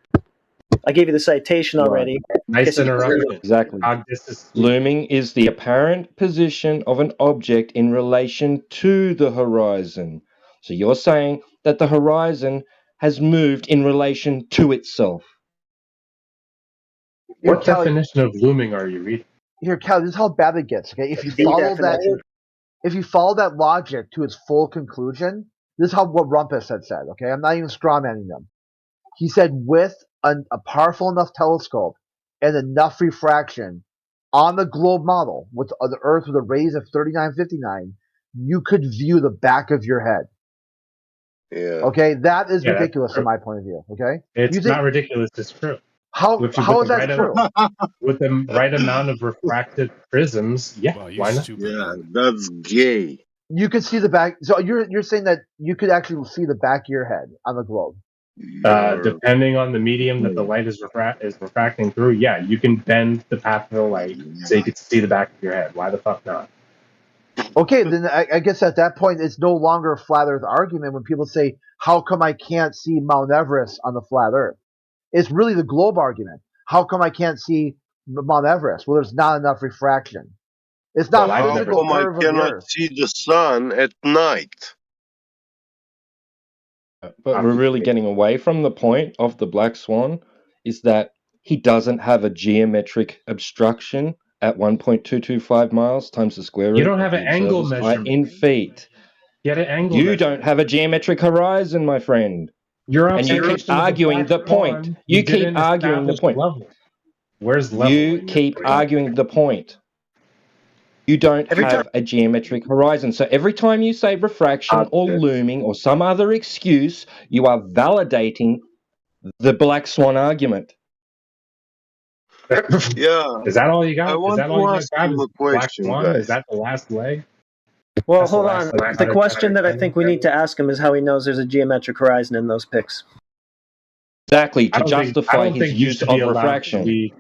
I gave you the citation already. Nice interruption. Exactly. Looming is the apparent position of an object in relation to the horizon. So you're saying that the horizon has moved in relation to itself. What definition of looming are you reading? Here, Callie, this is how bad it gets, okay? If you The follow definition. that logic to its full conclusion, this is what Rumpus had said, okay? I'm not even strawmanning them. He said with a powerful enough telescope and enough refraction on the globe model with the Earth with a radius of 3959, you could view the back of your head. Yeah. Okay, that is Yeah, that's ridiculous true. from my point of view. Okay, It's You think- not ridiculous. It's true. how If you how put is the that right true? With the right amount of refracted prisms, yeah, why not? Yeah, that's gay. You could see the back. So you're saying that you could actually see the back of your head on the globe. Depending on the medium that the light is refracting through, yeah, you can bend the path of the light so you can see the back of your head. Why the fuck not? Okay, then I guess at that point it's no longer a flat Earth argument when people say, "How come I can't see Mount Everest on the flat Earth?" It's really the globe argument. How come I can't see Mount Everest? Well, there's not enough refraction. It's not How physical come I curve of the cannot Earth. see the sun at night? But we're really getting away from the point of the Black Swan is that he doesn't have a geometric obstruction at 1.225 miles times the square root. You don't have of an the angle observer's height measurement. in feet. Get an angle. You measurement. don't have a geometric horizon, my friend. Your And you observation keep of the arguing the Black point. Swan, You keep didn't arguing the establish point. level. Where's level? You in your keep brain? arguing the point. You don't have a geometric horizon. So every time you say refraction or looming or some other excuse, you are validating the Black Swan argument. Yeah, Is that all you got? I Is want that all to you ask got? him a Black question, Swan? Is guys. that the last leg? Well, That's the hold last on. leg. The question that I think we need to ask him is how he knows there's a geometric horizon in those pics. Exactly, I to don't justify think his you use should be of allowed to refraction. lead.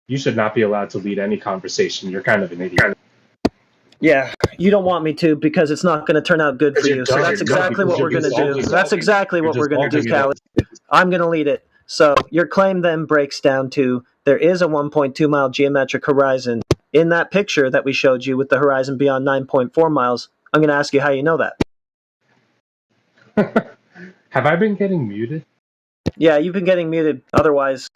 You should not be allowed to lead any conversation. You're kind of an idiot. Yeah, you don't want me to because it's not going to turn out good for You're you. So dumb. that's No, exactly because what you're we're going to do. dissolving That's it. exactly You're what we're going to do, dissolving it. Callie. I'm going to lead it. So your claim then breaks down to there is a 1.2 mile geometric horizon in that picture that we showed you with the horizon beyond 9.4 miles. I'm going to ask you how you know that. Have I been getting muted? Yeah, you've been getting muted. Otherwise,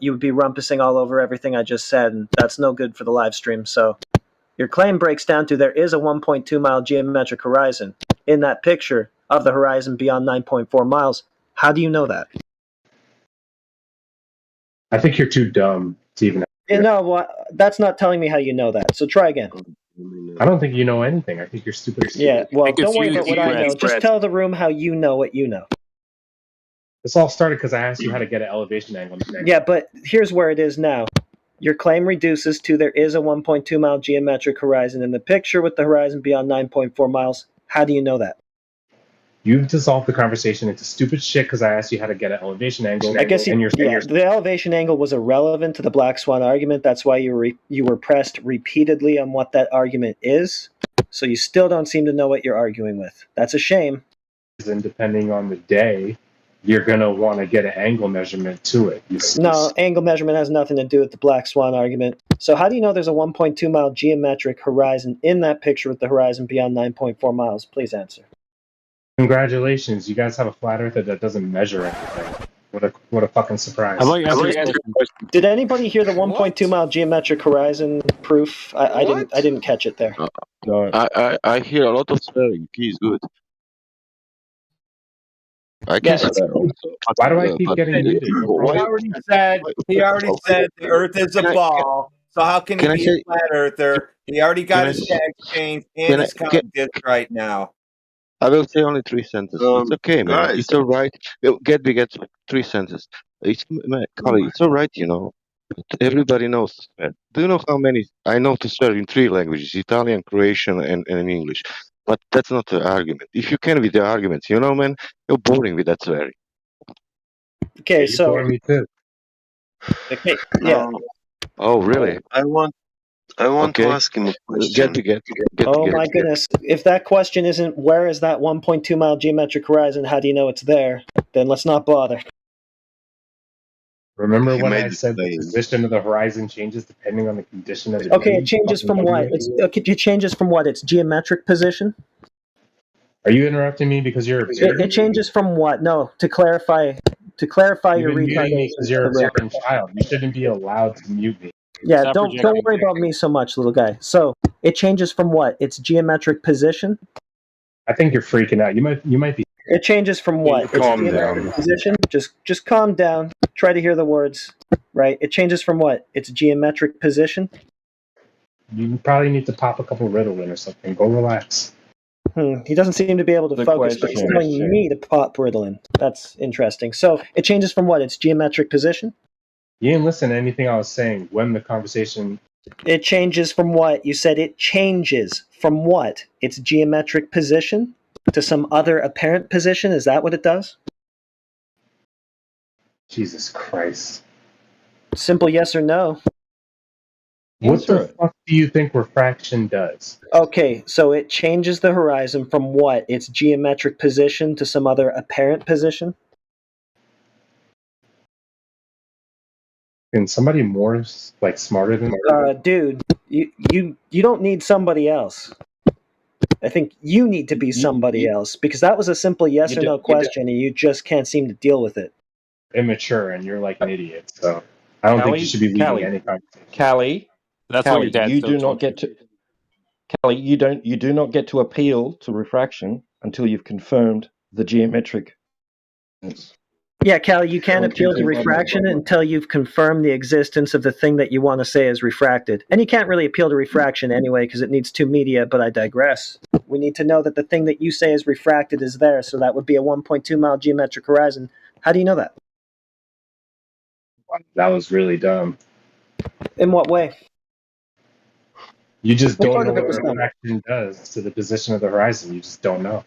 you would be rumpusing all over everything I just said, and that's no good for the live stream. So your claim breaks down to there is a 1.2 mile geometric horizon in that picture of the horizon beyond 9.4 miles. How do you know that? I think you're too dumb to even. No, well, that's not telling me how you know that. So try again. I don't think you know anything. I think you're stupid. Yeah, well, don't worry about what I know. Just tell the room how you know what you know. This all started because I asked you how to get an elevation angle. Yeah, but here's where it is now. Your claim reduces to there is a 1.2 mile geometric horizon in the picture with the horizon beyond 9.4 miles. How do you know that? You've dissolved the conversation into stupid shit because I asked you how to get an elevation angle. I guess the elevation angle was irrelevant to the Black Swan argument. That's why you were pressed repeatedly on what that argument is. So you still don't seem to know what you're arguing with. That's a shame. And depending on the day, you're going to want to get an angle measurement to it. No, angle measurement has nothing to do with the Black Swan argument. So how do you know there's a 1.2 mile geometric horizon in that picture with the horizon beyond 9.4 miles? Please answer. Congratulations, you guys have a flat earther that doesn't measure anything. What a fucking surprise. Did anybody hear the 1.2 mile geometric horizon proof? I didn't catch it there. No. I hear a lot of swearing. He's good. I can swear also. Why do I keep getting muted? He already said the Earth is a ball. So how can he be a flat earther? He already got his tags changed and his comic disc right now. I will say only 3 sentences. It's okay, man. Guys. It's all right. Get 3 sentences. Kali, it's all right, you know. Everybody knows to swear. Do you know how many? I know to swear in 3 languages: Italian, Croatian, and English. But that's not the argument. If you can with the arguments, you know, man, you're boring with that swearing. Okay, so. Me too. Okay, yeah. Oh, really? I want to ask him a question. Get Oh my goodness. If that question isn't where is that 1.2 mile geometric horizon, how do you know it's there? Then let's not bother. Remember when I said the position of the horizon changes depending on the condition of the Okay, it changes from what? It changes from what? Its geometric position? Are you interrupting me because you're It changes from what? No, to clarify your retardation. Because you're a fucking child. You shouldn't be allowed to mute me. Yeah, don't worry about me so much, little guy. So it changes from what? Its geometric position? I think you're freaking out. You might be. It changes from what? Its Calm geometric down. position? Just calm down. Try to hear the words. Right? It changes from what? Its geometric position? You probably need to pop a couple Ritalin or something. Go relax. He doesn't seem to be able to focus, but he's telling me to pop Ritalin. That's interesting. So it changes from what? Its geometric position? You didn't listen to anything I was saying when the conversation. It changes from what? You said it changes from what? Its geometric position to some other apparent position? Is that what it does? Jesus Christ. Simple yes or no. What the fuck do you think refraction does? Okay, so it changes the horizon from what? Its geometric position to some other apparent position? Can somebody more smarter than dude, you don't need somebody else. I think you need to be somebody else because that was a simple yes or no question and you just can't seem to deal with it. Immature and you're like an idiot. So I don't think you should be leading any conversation. Callie, That's what your dad you still do told not get to. Callie, you do not get to appeal to refraction until you've confirmed the geometric. Yeah, Callie, you can't appeal to refraction until you've confirmed the existence of the thing that you want to say is refracted. And you can't really appeal to refraction anyway because it needs 2 media, but I digress. We need to know that the thing that you say is refracted is there, so that would be a 1.2 mile geometric horizon. How do you know that? That was really dumb. In what way? You just What don't part know of it what was dumb? refraction does to the position of the horizon. You just don't know.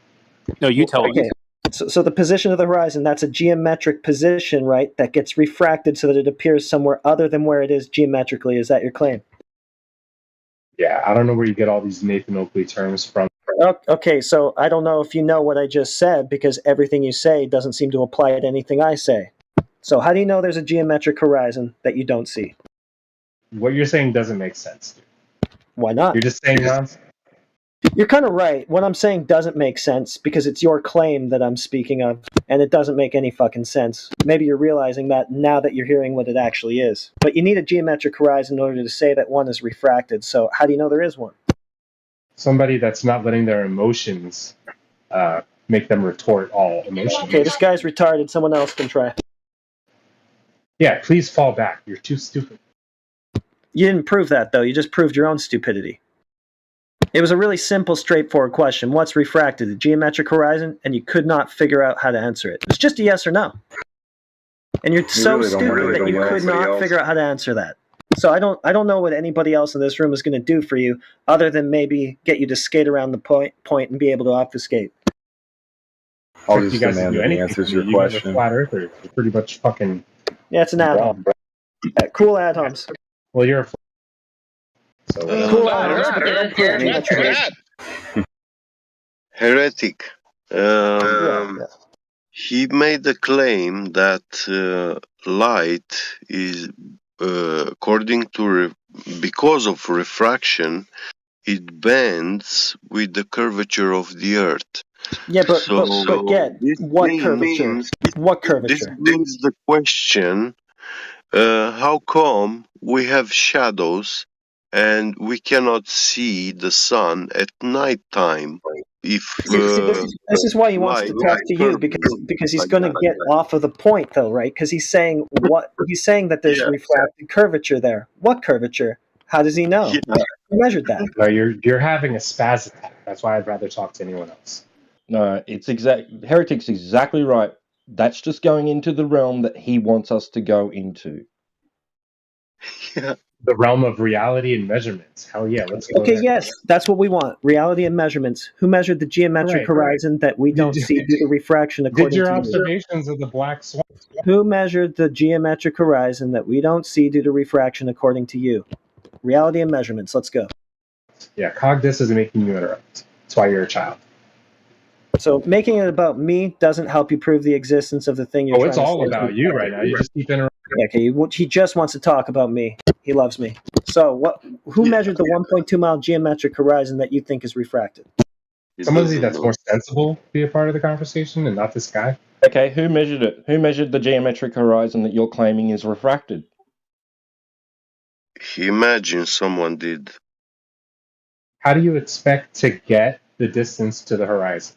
No, you tell us. Okay. So the position of the horizon, that's a geometric position, right? That gets refracted so that it appears somewhere other than where it is geometrically. Is that your claim? Yeah, I don't know where you get all these Nathan Oakley terms from. Okay, so I don't know if you know what I just said because everything you say doesn't seem to apply to anything I say. So how do you know there's a geometric horizon that you don't see? What you're saying doesn't make sense. Why not? You're just saying nonsense. You're kind of right. What I'm saying doesn't make sense because it's your claim that I'm speaking of, and it doesn't make any fucking sense. Maybe you're realizing that now that you're hearing what it actually is. But you need a geometric horizon in order to say that one is refracted, so how do you know there is one? Somebody that's not letting their emotions make them retort all emotions. Okay, this guy's retarded. Someone else can try. Yeah, please fall back. You're too stupid. You didn't prove that, though. You just proved your own stupidity. It was a really simple, straightforward question. What's refracted? A geometric horizon? And you could not figure out how to answer it. It's just a yes or no. And you're so stupid that you could not figure out how to answer that. So I don't know what anybody else in this room is going to do for you other than maybe get you to skate around the point and be able to obfuscate. I'll You just guys demand do that he anything. answers your You guys are question. flat earthers. You're pretty much fucking. Yeah, it's an ad-hom. Cool ad-homs. Well, you're a. So Cool Flat ad-homs, but they don't prove earther. What's geometry. that? Heretic. Yeah. He made a claim that light is, according to because of refraction, it bends with the curvature of the Earth. Yeah, but get this what brings- curvature? What This curvature? brings the question: how come we have shadows and we cannot see the sun at night time? If See, this is why he wants to light talk to you curves because he's like going to that. get off of the point though, right? Because he's saying that there's refracted curvature there. What curvature? How does he know? Yeah. Who measured that? No, you're having a spaz attack. That's why I'd rather talk to anyone else. No, Heretic's exactly right. That's just going into the realm that he wants us to go into. The realm of reality and measurements. Hell yeah, let's go Okay, there. yes, that's what we want. Reality and measurements. Who measured the geometric Right. horizon that we don't see due to refraction according Did your to you? observations of the black swan? Who measured the geometric horizon that we don't see due to refraction according to you? Reality and measurements. Let's go. Yeah, Cogdis is making you interrupt. That's why you're a child. So making it about me doesn't help you prove the existence of the thing you're Oh, trying it's to all say. about you right now. You just keep interrupting. Yeah, okay, he just wants to talk about me. He loves me. So who measured the 1.2 mile geometric horizon that you think is refracted? Somebody that's more sensible be a part of the conversation and not this guy. Okay, who measured it? Who measured the geometric horizon that you're claiming is refracted? He imagines someone did. How do you expect to get the distance to the horizon?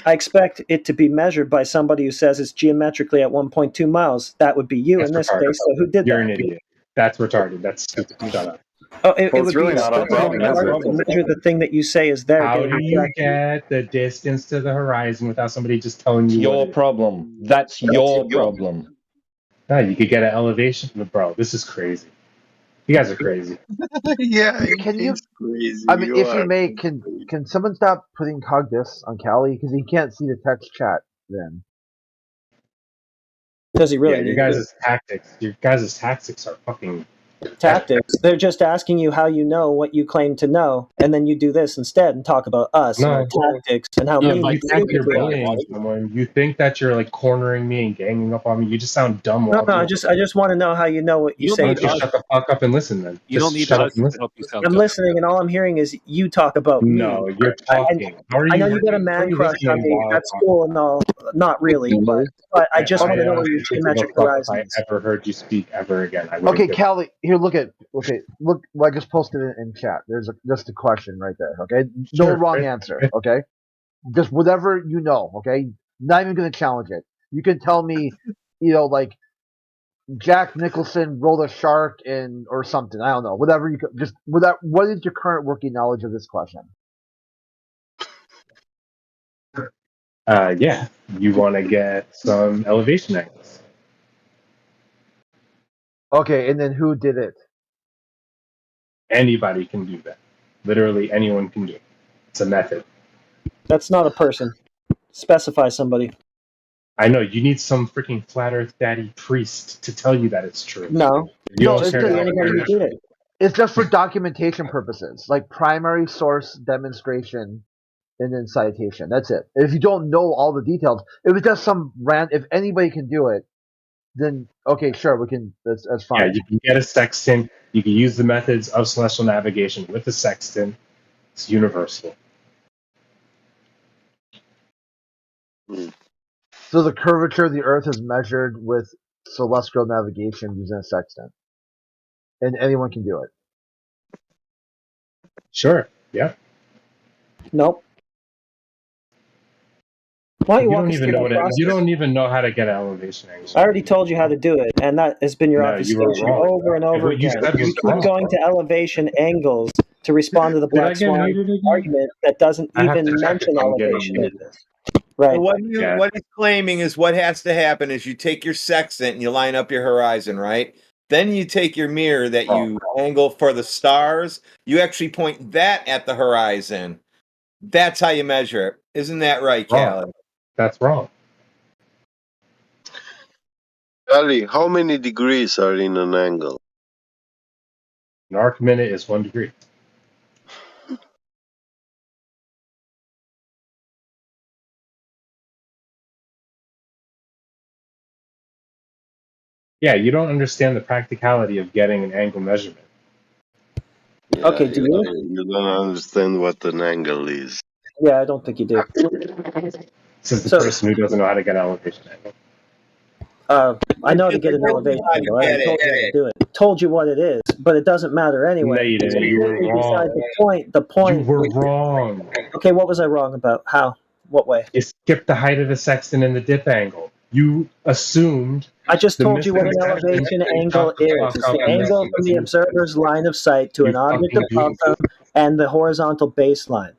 I expect it to be measured by somebody who says it's geometrically at 1.2 miles. That would be you That's in this retarded. case. So who did You're that? an idiot. That's retarded. That's stupid. Shut up. Oh, it Well, would it's really be not our problem, is it? to measure the thing that you say is there. How getting do you refracted. get the distance to the horizon without somebody just telling you Your what it is? problem. That's your problem. No, you could get an elevation. Bro, this is crazy. You guys are crazy. Yeah, Can you? it's crazy. I mean, You if you are. may, can someone stop putting Cogdis on Callie because he can't see the text chat then. Does he really Yeah, need your guys' tactics are fucking tactics? They're just asking you how you know what you claim to know, and then you do this instead and talk about us and our tactics and how Yeah, mean but and you think stupid you're we are. bullying someone. You think that you're like cornering me and ganging up on me. You just sound dumb. No, I just want to know how you know what you You say. Why don't you shut the fuck up and listen then? You don't Just need shut up us and to listen. help you sound I'm dumb. listening, and all I'm hearing is you talk about me. No, you're talking. How are I you know you got a how are man you crush on listening me. while That's talking? cool and all. Not really, but I just want to know what your I geometric don't give a fuck horizon if is. I ever heard you speak ever again. I wouldn't Okay, give- Callie, here, look. What I just posted in chat. There's just a question right there. Okay, no Sure, wrong right. answer. Okay, just whatever you know. Okay, not even gonna challenge it. You can tell me, like Jack Nicholson rolled a shark in or something. I don't know. Whatever you could, just without. What is your current working knowledge of this question? Yeah, you want to get some elevation angles. Okay, and then who did it? Anybody can do that. Literally anyone can do it. It's a method. That's not a person. Specify somebody. I know you need some freaking flat Earth daddy priest to tell you that it's true. No. You No, don't it's care just about Anybody who did it. it's just for documentation purposes, like primary source demonstration and then citation. That's it. If you don't know all the details, if it's just some if anybody can do it, then okay, sure, we can. That's Yeah, fine. you can get a sextant. You can use the methods of celestial navigation with the sextant. It's universal. So the curvature of the Earth is measured with celestial navigation using a sextant, and anyone can do it. Sure. Yeah. Nope. Why don't you You walk don't us even through know that what process? you don't even know how to get an elevation angle. I already told you how to do it, and that has been your No, you were obfuscation wrong. over and over What you again. said You was keep wrong. going to elevation angles to respond to the Did I Black get Swan muted again? argument that doesn't I have even to check mention if I'm getting elevation muted. angles. Right. So Yeah. what he's claiming is what has to happen is you take your sextant and you line up your horizon, right? Then you take your mirror that you angle for the stars. You actually point that at the horizon. That's how you measure it. Isn't that right, Wrong. Callie? That's wrong. Ali, how many degrees are in an angle? An arc minute is 1 degree. Yeah, you don't understand the practicality of getting an angle measurement. Yeah, Okay, do you? You don't understand what an angle is. Yeah, I don't think you do. Says the So, person who doesn't know how to get an elevation angle. I know how to get an elevation angle. I already told you how to do it. Told you what it is, but it doesn't matter anyway. No, you didn't. You were Beside wrong. the point. The point. You were wrong. Okay, what was I wrong about? How? What way? You skipped the height of the sextant and the dip angle. You assumed. I just the told you what an missing elevation sextant and angle shut the is. fuck It's up the and angle listen from the to me. observer's line of sight to You an object fucking above them and the horizontal baseline.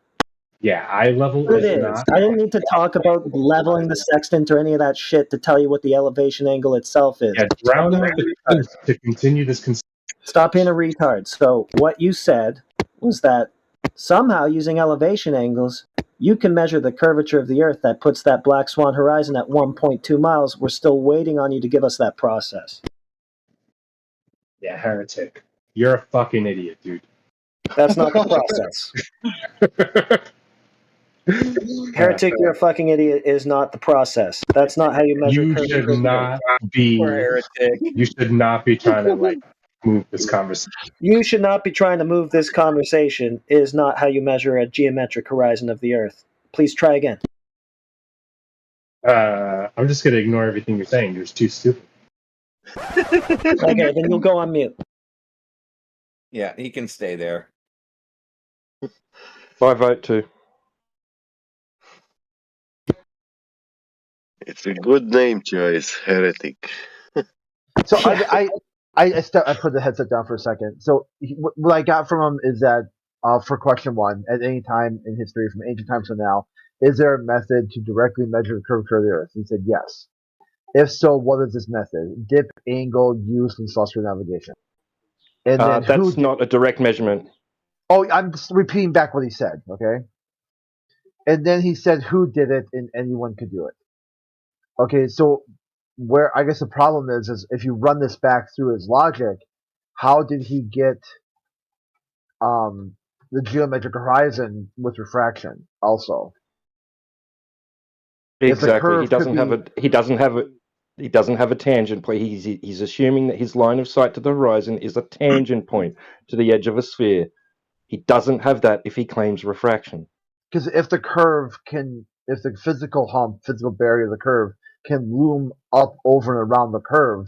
Yeah, eye level It is is. not. I didn't need to talk about leveling the sextant or any of that shit to tell you what the elevation angle itself is. Yeah, drown out the truth to continue this. Stop being a retard. So what you said was that somehow using elevation angles, you can measure the curvature of the Earth that puts that black swan horizon at 1.2 miles. We're still waiting on you to give us that process. Yeah, heretic. You're a fucking idiot, dude. That's not the process. Heretic, you're a fucking idiot is not the process. That's not how you measure You curvature. should not be. You should not be trying to like move this conversation. You should not be trying to move this conversation. Is not how you measure a geometric horizon of the Earth. Please try again. I'm just gonna ignore everything you're saying. You're too stupid. Okay, then you'll go on mute. Yeah, he can stay there. I vote too. It's a good name choice, heretic. So I put the headset down for a second. So what I got from him is that for question one, at any time in history, from ancient times to now, is there a method to directly measure the curvature of the Earth? He said yes. If so, what is this method? Dip, angle, used in celestial navigation. And then that's not a direct measurement. Oh, I'm just repeating back what he said. Okay. And then he said who did it, and anyone could do it. Okay, so where I guess the problem is if you run this back through his logic, how did he get the geometric horizon with refraction also? Exactly. He doesn't have a tangent point. He's assuming that his line of sight to the horizon is a tangent point to the edge of a sphere. He doesn't have that if he claims refraction. Because if the physical barrier of the curve can loom up over and around the curve,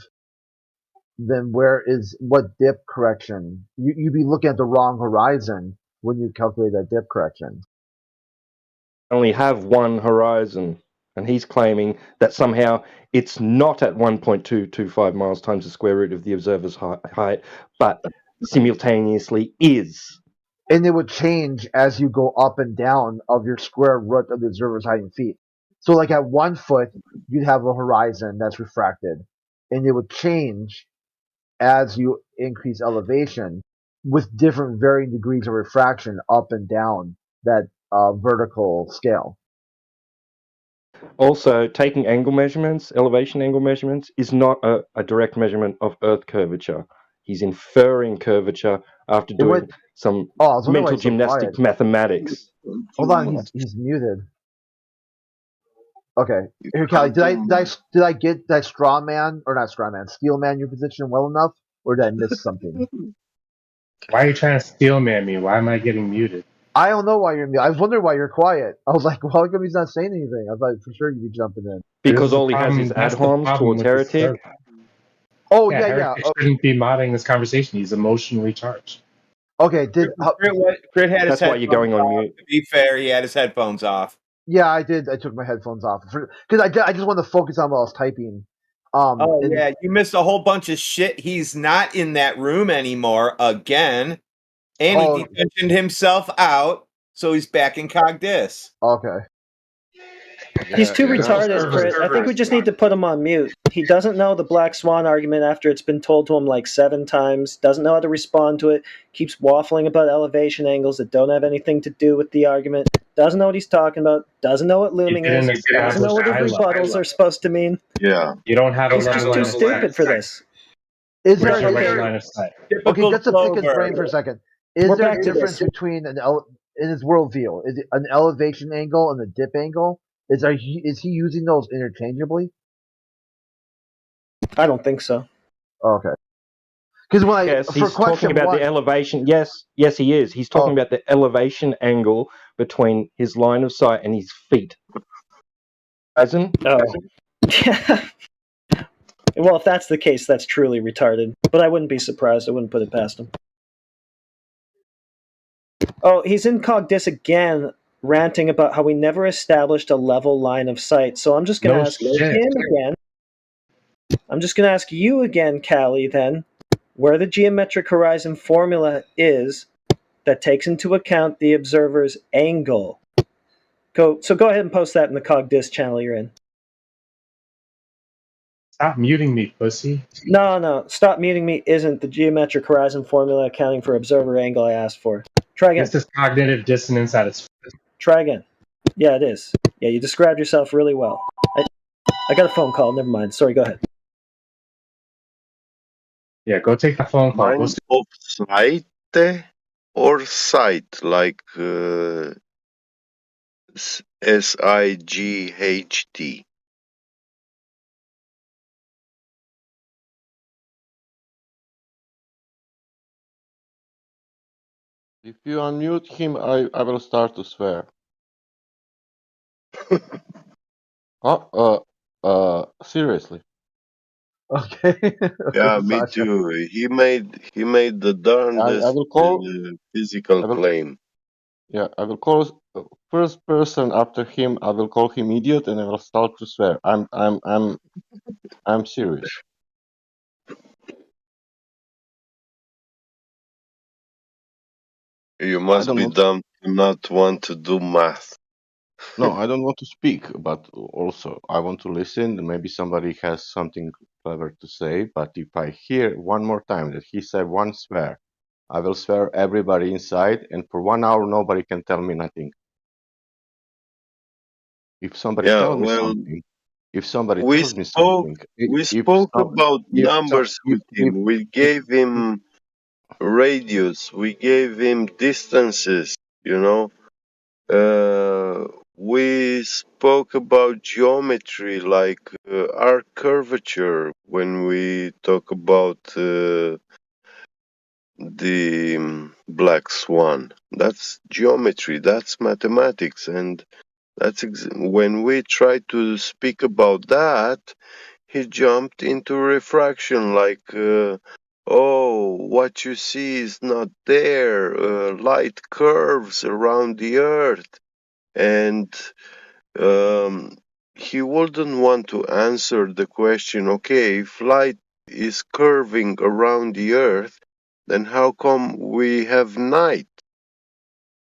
then what dip correction? You'd be looking at the wrong horizon when you calculate that dip correction. Only have one horizon, and he's claiming that somehow it's not at 1.225 miles times the square root of the observer's height, but simultaneously is. And it would change as you go up and down of your square root of the observer's height in feet. So like at 1 foot, you'd have a horizon that's refracted, and it would change as you increase elevation with different varying degrees of refraction up and down that vertical scale. Also, taking angle measurements, elevation angle measurements, is not a direct measurement of Earth curvature. He's inferring curvature after It doing would. some Oh, I was wondering why mental he's so gymnastic quiet. mathematics. Hold on, he's muted. Okay, You here, Callie. can't Did I straw man or not straw man, steel man your position well enough, or did I miss something? Why are you trying to steel man me? Why am I getting muted? I don't know why you're muted. I was wondering why you're quiet. I was like, well, how come he's not saying anything? I thought for sure you'd be jumping in. This Because is the all he has problem. is ad That's the homs problem towards with this heretic. server. Oh Yeah, yeah. Heretic shouldn't be modding this conversation. He's emotionally charged. Okay. Crit had his That's why you're headphones going on off. mute. To be fair, he had his headphones off. Yeah, I did. I took my headphones off because I just wanted to focus on what I was typing. Oh and- yeah, you missed a whole bunch of shit. He's not in that room anymore again, and Oh. he detentioned himself out, so he's back in Cogdis. Okay. He's too retarded, Crit. I think we just need to put him on mute. He doesn't know the Black Swan argument after it's been told to him like 7 times, doesn't know how to respond to it, keeps waffling about elevation angles that don't have anything to do with the argument, doesn't know what he's talking about, doesn't know what looming is, doesn't know what his rebuttals are supposed to mean. Yeah. You don't have a He's just level too line of stupid sight. for this. Is Where's there your a right line of sight? Okay, just to pick his Clover. brain for a second. Is We're there back a to difference this. between in his worldview? Is it an elevation angle and a dip angle? Is he using those interchangeably? I don't think so. Okay. Because when Yes, for he's question talking about one, the elevation. Yes, he is. He's talking about the elevation angle between his line of sight and his feet. Horizon? Oh. Well, if that's the case, that's truly retarded. But I wouldn't be surprised. I wouldn't put it past him. Oh, he's in Cogdis again, ranting about how we never established a level line of sight. So I'm just going to ask him again. I'm just going to ask you again, Callie, then, where the geometric horizon formula is that takes into account the observer's angle. Go ahead and post that in the Cogdis channel you're in. Stop muting me, pussy. No. Stop muting me isn't the geometric horizon formula accounting for observer angle I asked for. Try again. This is cognitive dissonance at its. Try again. Yeah, it is. Yeah, you described yourself really well. I got a phone call. Never mind. Sorry, go ahead. Yeah, go take the phone call. Mind of sight or sight, like SIGHT. If you unmute him, I will start to swear. Seriously. Okay. Yeah, me too. He made the darndest will call- physical I will- claim. Yeah, I will call first person after him. I will call him idiot, and I will start to swear. I'm serious. You must don't be want- dumb to not want to do math. No, I don't want to speak, but also I want to listen. Maybe somebody has something clever to say. But if I hear one more time that he said one swear, I will swear everybody inside, and for 1 hour nobody can tell me nothing. If somebody Yeah, tells me well, something, if somebody we tells me spoke something, we if spoke some- about if some- numbers with if- him. We gave him radius. We gave him distances. You know. We spoke about geometry, like arc curvature, when we talk about the black swan. That's geometry. That's mathematics, and that's when we try to speak about that, he jumped into refraction, like, oh, what you see is not there. Light curves around the earth, and he wouldn't want to answer the question, okay, if light is curving around the earth, then how come we have night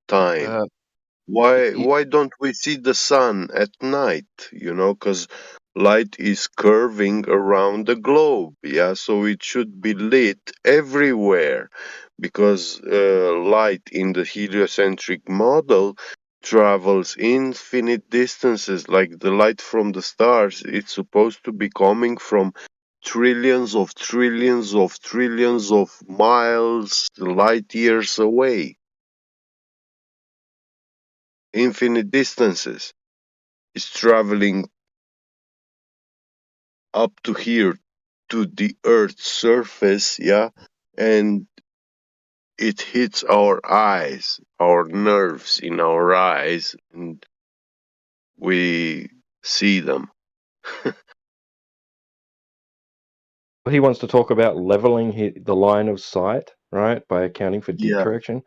time? Why don't we see the sun at night? You know, because light is curving around the globe. Yeah, so it should be lit everywhere because light in the heliocentric model travels infinite distances. Like the light from the stars, it's supposed to be coming from trillions of trillions of trillions of miles, light years away. Infinite distances. It's traveling up to here to the Earth's surface, yeah, and it hits our eyes, our nerves in our eyes, and we see them. He wants to talk about leveling the line of sight, right, by accounting for dip Yeah, correction.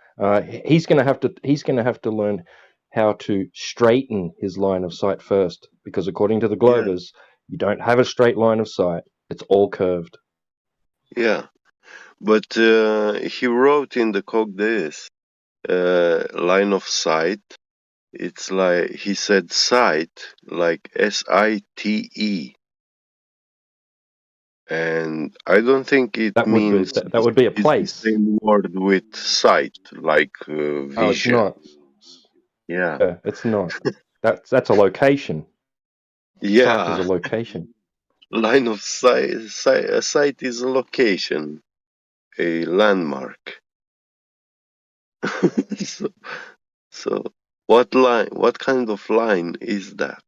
He's going to have to. He's going to have to learn how to straighten his line of sight first, because according to the yeah, Globers, you don't have a straight line of sight. It's all curved. yeah. But he wrote in the Cogdeus, line of sight. It's like he said sight, like SITE, and I don't think it That would be means that would be a it's the place. same word with sight, like Oh, it's vision. not. Yeah, Yeah, it's not. That's a location. Sight is a yeah. location. Line of sight, a site is a location, a landmark. so, so what line? What kind of line is that?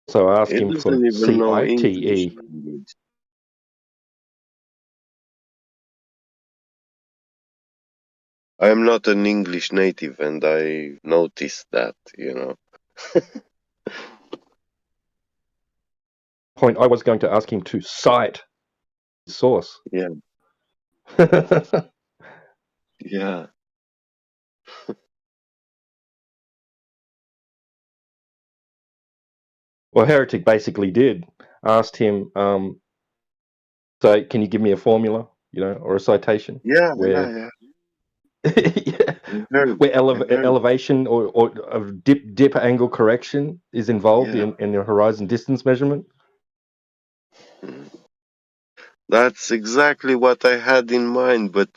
So I asked It him for doesn't even know English CITE. language. I am not an English native, and I noticed that. Point. I was going to ask him to cite his source. Yeah, yeah. Well, Heretic basically did. Asked him, so can you give me a formula, or a citation Yeah, where yeah, yeah, yeah. I heard. where I heard. elevation or of dip angle correction is involved Yeah. in the horizon distance measurement? Mm. That's exactly what I had in mind, but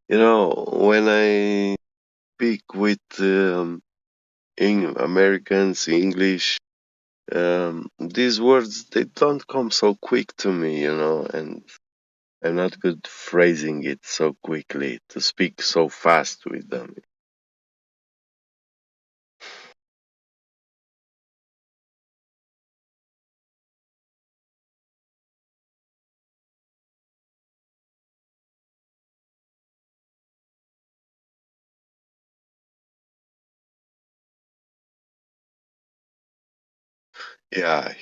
when I speak with Americans, English, these words they don't come so quick to me, and I'm not good phrasing it so quickly to speak so fast with them. Yeah,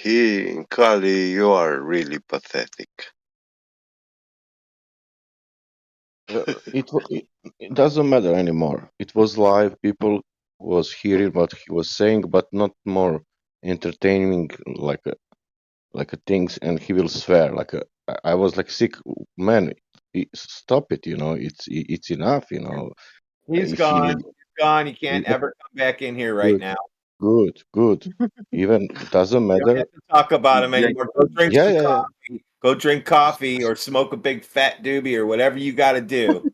Kali, you are really pathetic. It doesn't matter anymore. It was live. People was hearing what he was saying, but not more entertaining like a things. And he will swear I was like sick man. Stop it. It's enough. He's If gone. he He's gone. He can't ever come back in here right good, now. good. Even doesn't You don't matter. have to talk about him Yeah, anymore. Go drink Yeah, some yeah, yeah. coffee. Go drink coffee or smoke a big fat doobie or whatever you got to do.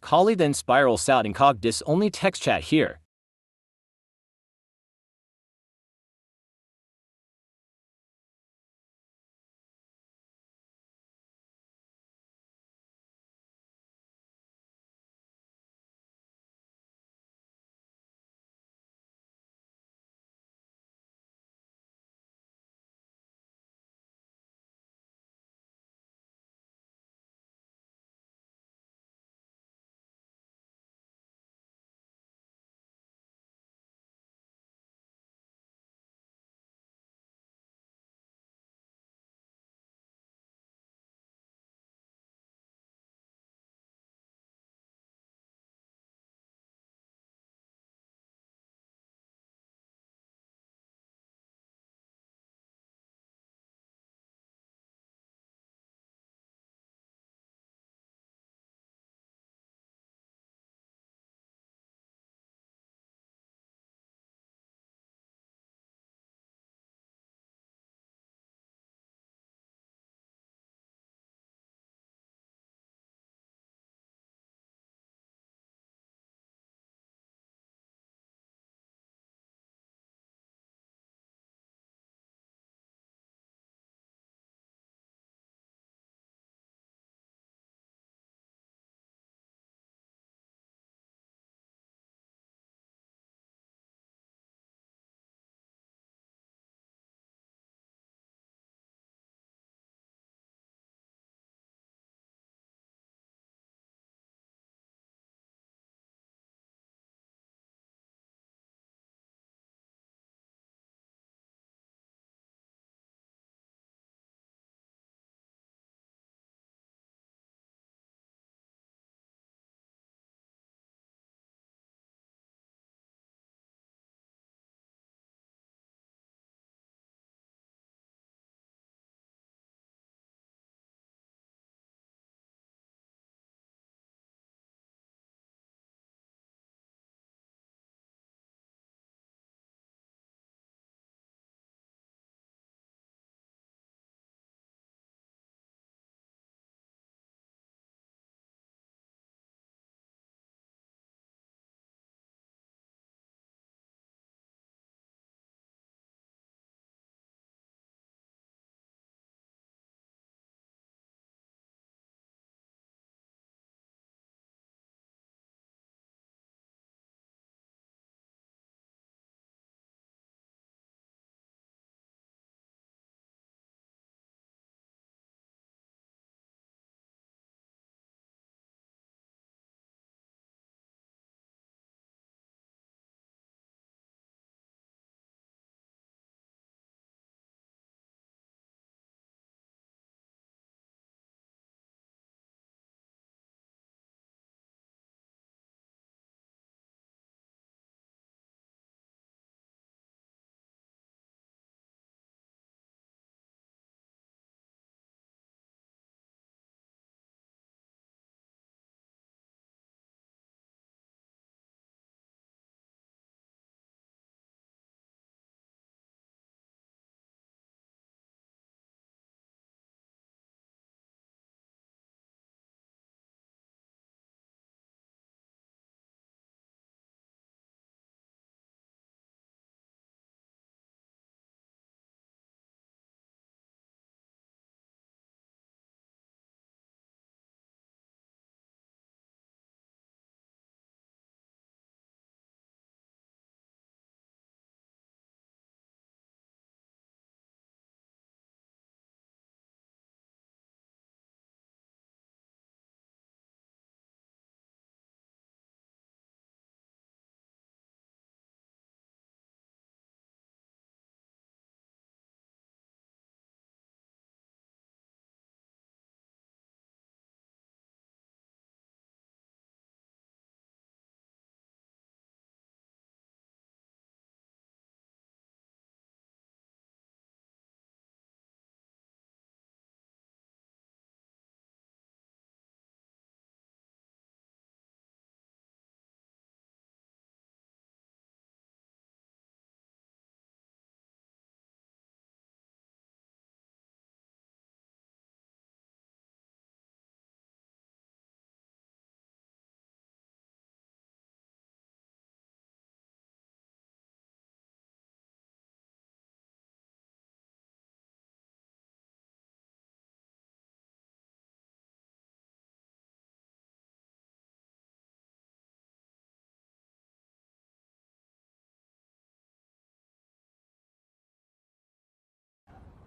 Kali then spirals out in Cogdis only text chat here.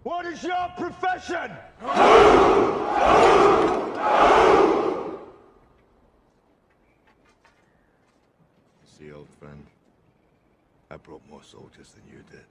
What is your profession? See, old friend, I brought more soldiers than you did.